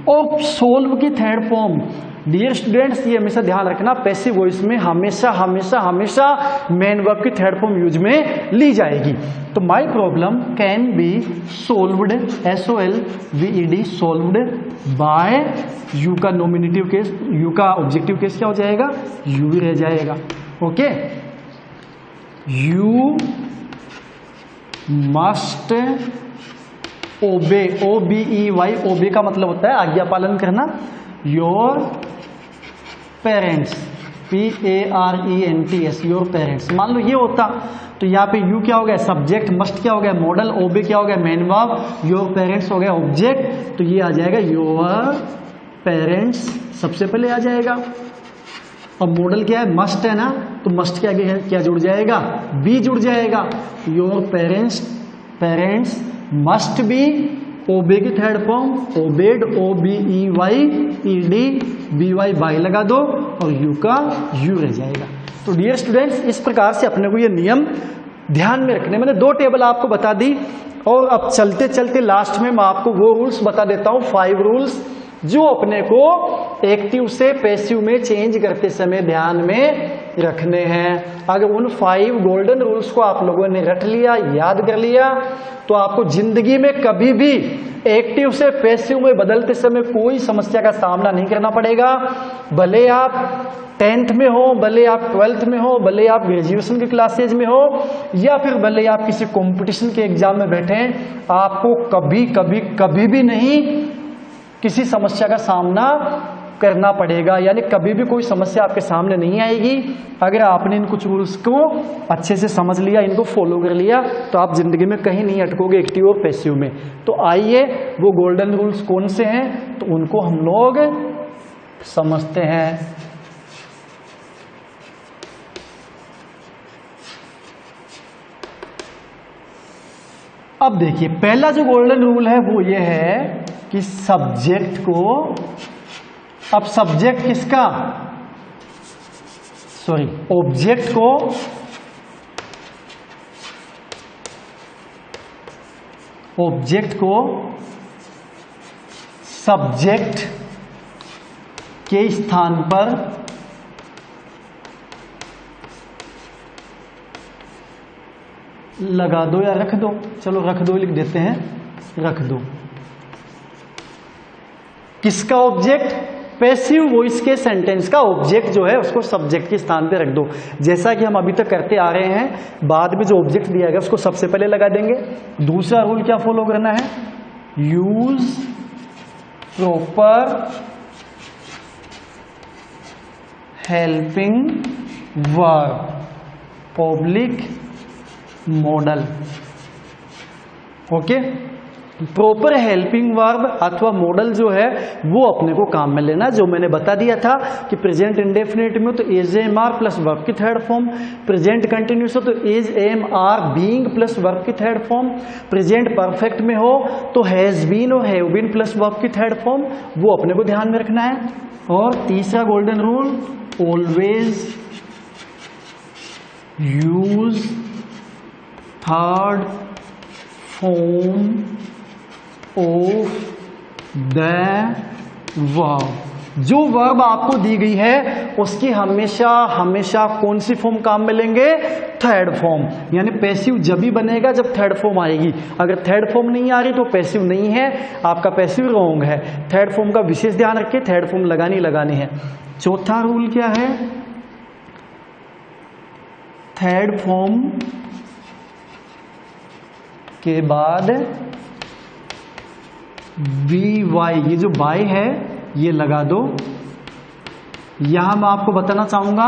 और सोल्व की थर्ड फॉर्म। डियर स्टूडेंट्स, ये हमेशा ध्यान रखना, पैसिव वॉइस में हमेशा हमेशा हमेशा मेन वर्ब की थर्ड फॉर्म यूज में ली जाएगी। तो my problem can be solved, SOLVED, solved by, you का नॉमिनेटिव केस, यू का ऑब्जेक्टिव केस क्या हो जाएगा, यू भी रह जाएगा। Okay, you must obey, OBEY, ओबे का मतलब होता है आज्ञा पालन करना, your parents, PARENTS, your parents. मान लो ये होता तो यहाँ पे यू क्या हो गया, सब्जेक्ट, मस्ट क्या हो गया, मॉडल, ओबे क्या हो गया, मेन वर्ब, योर पेरेंट्स हो गया ऑब्जेक्ट, तो ये आ जाएगा योर पेरेंट्स, सबसे पहले आ जाएगा। अब मॉडल क्या है, मस्ट है ना, तो मस्ट के आगे क्या जुड़ जाएगा, बी जुड़ जाएगा, your parents, parents must be, obey की third form obeyed, OBEYED, BY by लगा दो, और यू का यू रह जाएगा। तो डियर स्टूडेंट्स, इस प्रकार से अपने को ये नियम ध्यान में रखने। मैंने 2 टेबल आपको बता दी, और अब चलते चलते लास्ट में मैं आपको वो रूल्स बता देता हूं, 5 रूल्स जो अपने को एक्टिव से पैसिव में चेंज करते समय ध्यान में रखने हैं। अगर उन 5 गोल्डन रूल्स को आप लोगों ने रट लिया, याद कर लिया, तो आपको जिंदगी में कभी भी एक्टिव से पैसिव में बदलते समय कोई समस्या का सामना नहीं करना पड़ेगा। भले आप 10th में हो, भले आप 12th में हो, भले आप ग्रेजुएशन के क्लासेज में हो, या फिर भले आप किसी कंपटीशन के एग्जाम में बैठे, आपको कभी कभी कभी भी नहीं किसी समस्या का सामना करना पड़ेगा। यानी कभी भी कोई समस्या आपके सामने नहीं आएगी अगर आपने इन कुछ रूल्स को अच्छे से समझ लिया, इनको फॉलो कर लिया, तो आप जिंदगी में कहीं नहीं अटकोगे एक्टिव और पैसिव में। तो आइए वो गोल्डन रूल्स कौन से हैं, तो उनको हम लोग समझते हैं। अब देखिए, पहला जो गोल्डन रूल है वो ये है कि सब्जेक्ट को, अब सब्जेक्ट किसका, सॉरी ऑब्जेक्ट को सब्जेक्ट के स्थान पर लगा दो या रख दो, चलो रख दो लिख देते हैं, रख दो। किसका ऑब्जेक्ट? पैसिव वॉइस के सेंटेंस का ऑब्जेक्ट जो है उसको सब्जेक्ट के स्थान पे रख दो, जैसा कि हम अभी तक करते आ रहे हैं। बाद में जो ऑब्जेक्ट दिया गया उसको सबसे पहले लगा देंगे। दूसरा रूल क्या फॉलो करना है? Use proper helping verb public model. Okay, proper helping verb अथवा मॉडल जो है वो अपने को काम में लेना, जो मैंने बता दिया था कि प्रेजेंट इंडेफिनिट में तो is am are plus verb की थर्ड फॉर्म, प्रेजेंट कंटिन्यूस हो तो is am are being plus verb की थर्ड फॉर्म, प्रेजेंट परफेक्ट में हो तो हैज बीन और हैव बीन प्लस वर्ब की थर्ड फॉर्म, वो अपने को ध्यान में रखना है। और तीसरा golden rule, always use third form of the verb. जो वर्ब आपको दी गई है उसकी हमेशा हमेशा कौन सी फॉर्म काम में लेंगे? Third form. यानी पैसिव जब भी बनेगा जब थर्ड फॉर्म आएगी। अगर थर्ड फॉर्म नहीं आ रही तो पैसिव नहीं है, आपका पैसिव रॉन्ग है। थर्ड फॉर्म का विशेष ध्यान रखिए, थर्ड फॉर्म लगानी है। चौथा रूल क्या है? थर्ड फॉर्म के बाद बी वाई, ये जो बाय है ये लगा दो। यहां मैं आपको बताना चाहूंगा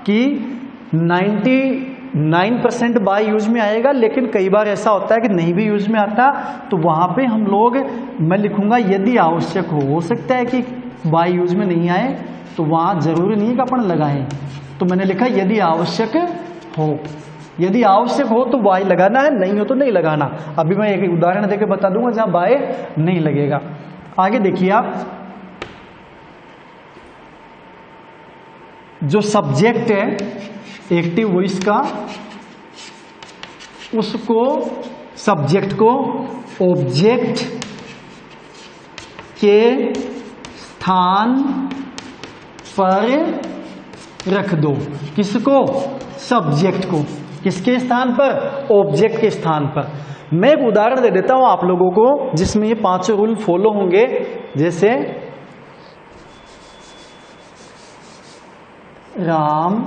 कि 99% बाय यूज में आएगा, लेकिन कई बार ऐसा होता है कि नहीं भी यूज में आता, तो वहां पे हम लोग, मैं लिखूंगा यदि आवश्यक हो सकता है कि बाय यूज में नहीं आए, तो वहां जरूरी नहीं है कि अपन लगाएं। तो मैंने लिखा यदि आवश्यक हो, यदि आवश्यक हो तो बाय लगाना है, नहीं हो तो नहीं लगाना। अभी मैं एक उदाहरण देके बता दूंगा जहां बाय नहीं लगेगा। आगे देखिए आप, जो सब्जेक्ट है एक्टिव वॉइस का, उसको सब्जेक्ट को ऑब्जेक्ट के स्थान पर रख दो। किसको? सब्जेक्ट को। किसके स्थान पर? ऑब्जेक्ट के स्थान पर। मैं एक उदाहरण दे देता हूं आप लोगों को जिसमें ये पांचों रूल फॉलो होंगे। जैसे Ram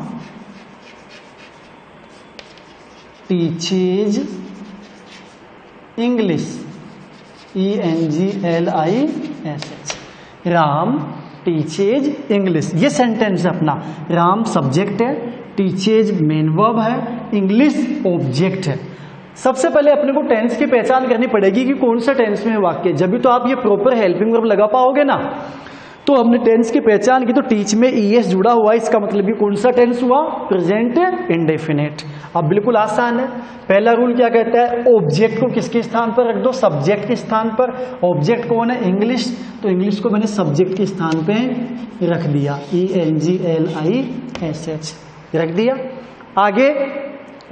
teaches English, ENGLISH। Ram teaches English, ये सेंटेंस है अपना। राम सब्जेक्ट है, टीचेज मेन वर्ब है, इंग्लिश ऑब्जेक्ट है। सबसे पहले अपने को टेंस की पहचान करनी पड़ेगी कि कौन सा टेंस में है वाक्य, जब भी तो आप ये प्रॉपर हेल्पिंग वर्ब लगा पाओगे ना। तो हमने टेंस की पहचान की, तो टीच में ES जुड़ा हुआ है, इसका मतलब ये कौन सा टेंस हुआ? Present indefinite. अब बिल्कुल आसान है। पहला रूल क्या कहता है? ऑब्जेक्ट को किसके स्थान पर रख दो? सब्जेक्ट के स्थान पर। ऑब्जेक्ट कौन है? इंग्लिश, तो इंग्लिश को मैंने सब्जेक्ट के स्थान पे रख दिया, ENGLISH रख दिया। आगे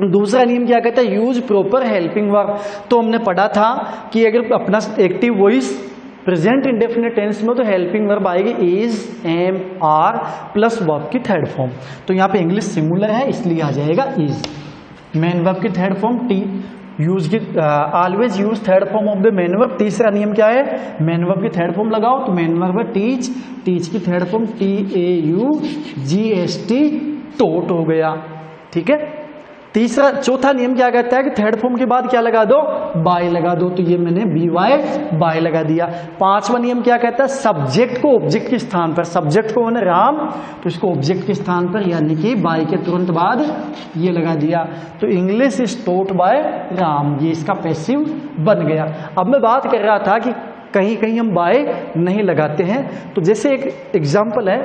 दूसरा नियम क्या कहता है? Use proper helping verb. तो हमने पढ़ा था कि अगर अपना active voice present indefinite tense में तो हेल्पिंग वर्ब आएगी is, am, are plus verb की थर्ड फॉर्म। तो यहाँ पे इंग्लिश सिंगुलर है इसलिए आ जाएगा इज। मेन वर्ब की थर्ड फॉर्म टी, यूज की always use third form of the main verb. तीसरा नियम क्या है? मेन वर्ब की थर्ड फॉर्म लगाओ, तो मेन वर्ब है टीच, टीच की थर्ड फॉर्म TAUGST, टोट हो गया। ठीक है। तीसरा चौथा नियम क्या कहता है कि थर्ड फॉर्म के बाद क्या लगा दो? बाय लगा दो, तो ये मैंने BY बाय लगा दिया। पांचवा नियम क्या कहता है? सब्जेक्ट को ऑब्जेक्ट के स्थान पर, सब्जेक्ट को है राम, तो इसको ऑब्जेक्ट के स्थान पर यानी कि बाय के तुरंत बाद ये लगा दिया, तो English is taught by Ram, ये इसका पैसिव बन गया। अब मैं बात कर रहा था कि कहीं कहीं हम बाय नहीं लगाते हैं, तो जैसे एक एग्जाम्पल है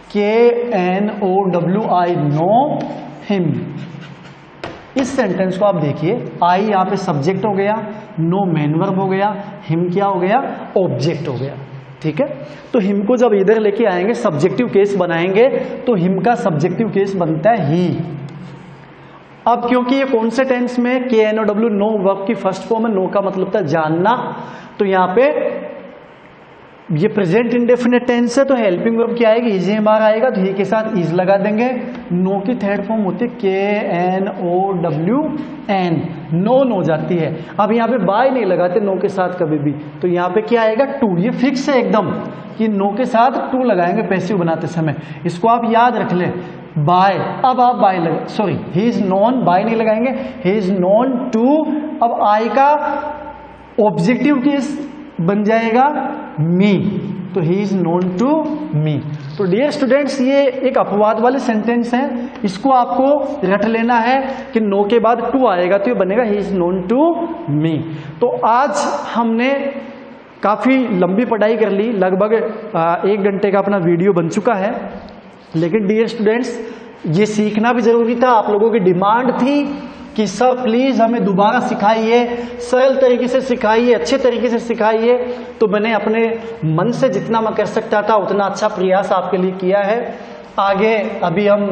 KNOWI, नो हिम। इस सेंटेंस को आप देखिए, आई यहां पे सब्जेक्ट हो गया, नो मेन वर्ब हो गया, हिम क्या हो गया? ऑब्जेक्ट हो गया। ठीक है। तो हिम को जब इधर लेके आएंगे सब्जेक्टिव केस बनाएंगे, तो हिम का सब्जेक्टिव केस बनता है ही। अब क्योंकि ये कौन से टेंस में? KNOW, नो वर्ब की फर्स्ट फॉर्म है, नो का मतलब था जानना, तो यहां पे ये प्रेजेंट इंडेफिनिट टेंस है तो हेल्पिंग वर्ब क्या आएगी, इज एम आर आएगा, तो ही के साथ इज लगा देंगे। नो की थर्ड फॉर्म होती है KNOWN, नोन हो जाती है। अब यहाँ पे बाय नहीं लगाते नो के साथ कभी भी, तो यहाँ पे क्या आएगा, टू। ये फिक्स है एकदम कि नो के साथ टू लगाएंगे पैसिव बनाते समय, इसको आप याद रख ले। बाय, अब आप बाय लगा, sorry he is known, by नहीं लगाएंगे, ही इज नोन टू। अब आई का ऑब्जेक्टिव केस बन जाएगा मी, तो he is known to me. तो डियर स्टूडेंट्स, ये एक अपवाद वाले सेंटेंस है, इसको आपको रट लेना है कि नो के बाद टू आएगा तो ये बनेगा he is known to me. तो आज हमने काफी लंबी पढ़ाई कर ली, लगभग 1 घंटे का अपना वीडियो बन चुका है। लेकिन डियर स्टूडेंट्स, ये सीखना भी जरूरी था, आप लोगों की डिमांड थी कि सर प्लीज हमें दोबारा सिखाइए, सरल तरीके से सिखाइए, अच्छे तरीके से सिखाइए। तो मैंने अपने मन से जितना मैं कर सकता था उतना अच्छा प्रयास आपके लिए किया है। आगे अभी हम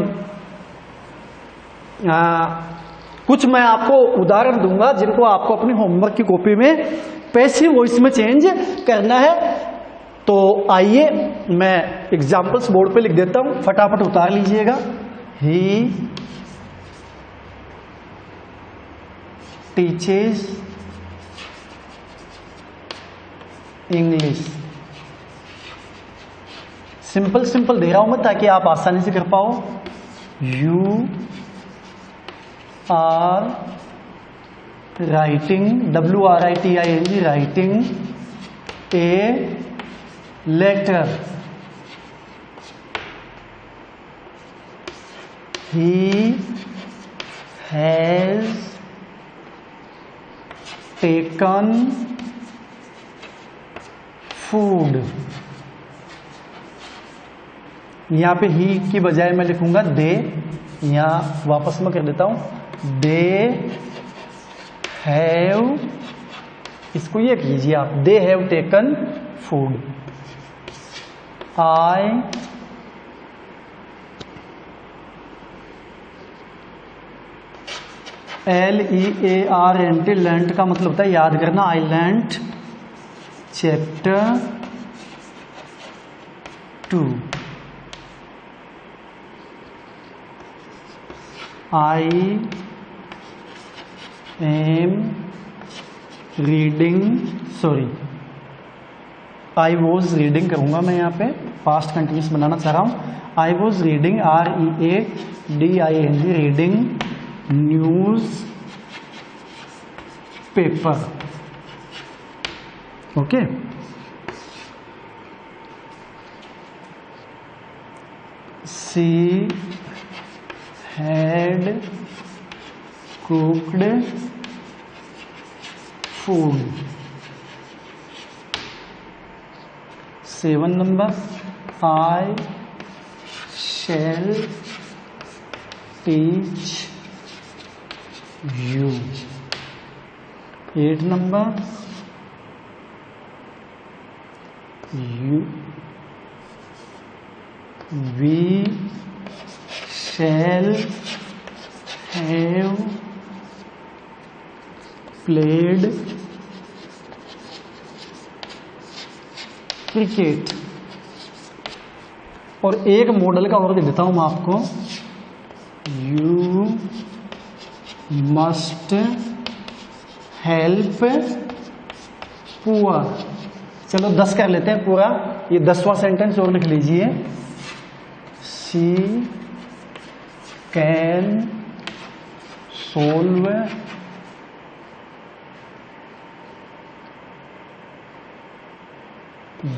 कुछ मैं आपको उदाहरण दूंगा जिनको आपको अपनी होमवर्क की कॉपी में पैसिव वॉइस में चेंज करना है। तो आइए मैं एग्जाम्पल्स बोर्ड पे लिख देता हूं, फटाफट उतार लीजिएगा। He teaches English. Simple simple दे रहा हूं मैं ताकि आप आसानी से कर पाओ। You are writing, WRITING, writing a letter. He has taken food. यहां पे ही की बजाय मैं लिखूंगा दे, यहां वापस मैं कर देता हूं, दे हैव, इसको ये कीजिए आप, they have taken food. I LEARNT, learnt का मतलब होता है याद करना। I learnt chapter 2। I am reading, sorry I was reading करूंगा मैं, यहाँ पे पास्ट कंटिन्यूस बनाना चाह रहा हूं। I was reading, READING, reading newspaper. Okay, she had cooked food. 7 number, I shall teach you। 8 number, we shall have played cricket। और एक model का और दे देता हूं मैं आपको, you must help poor। चलो 10 कर लेते हैं पूरा, ये 10वां सेंटेंस और लिख लीजिए। She can solve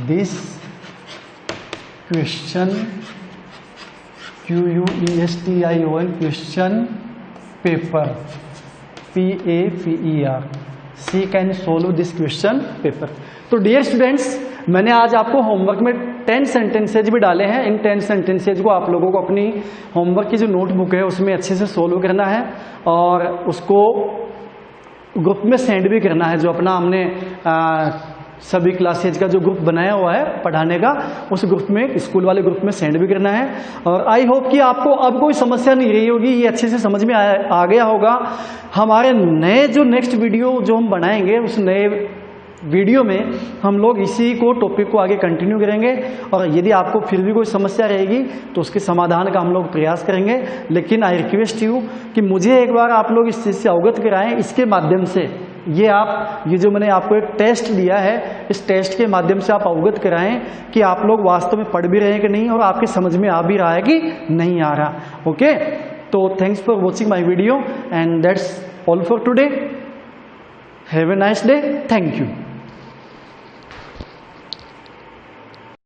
this question, QUESTION, question paper, PAPER। She can solve this question paper. तो डियर स्टूडेंट्स, मैंने आज आपको होमवर्क में 10 सेंटेंसेज भी डाले हैं। इन 10 सेंटेंसेज को आप लोगों को अपनी होमवर्क की जो नोटबुक है उसमें अच्छे से सोल्व करना है और उसको ग्रुप में सेंड भी करना है। जो अपना हमने सभी क्लासेज का जो ग्रुप बनाया हुआ है पढ़ाने का, उस ग्रुप में, स्कूल वाले ग्रुप में सेंड भी करना है। और आई होप कि आपको अब कोई समस्या नहीं रही होगी, ये अच्छे से समझ में आ गया होगा। हमारे नए जो नेक्स्ट वीडियो जो हम बनाएंगे, उस नए वीडियो में हम लोग इसी को टॉपिक को आगे कंटिन्यू करेंगे, और यदि आपको फिर भी कोई समस्या रहेगी तो उसके समाधान का हम लोग प्रयास करेंगे। लेकिन आई रिक्वेस्ट यू कि मुझे एक बार आप लोग इस चीज़ से अवगत कराएं, इसके माध्यम से ये जो मैंने आपको एक टेस्ट दिया है, इस टेस्ट के माध्यम से आप अवगत कराएं कि आप लोग वास्तव में पढ़ भी रहे हैं कि नहीं, और आपके समझ में आ भी रहा है कि नहीं आ रहा। ओके, तो thanks for watching my video and that's all for today. Have a nice day. Thank you.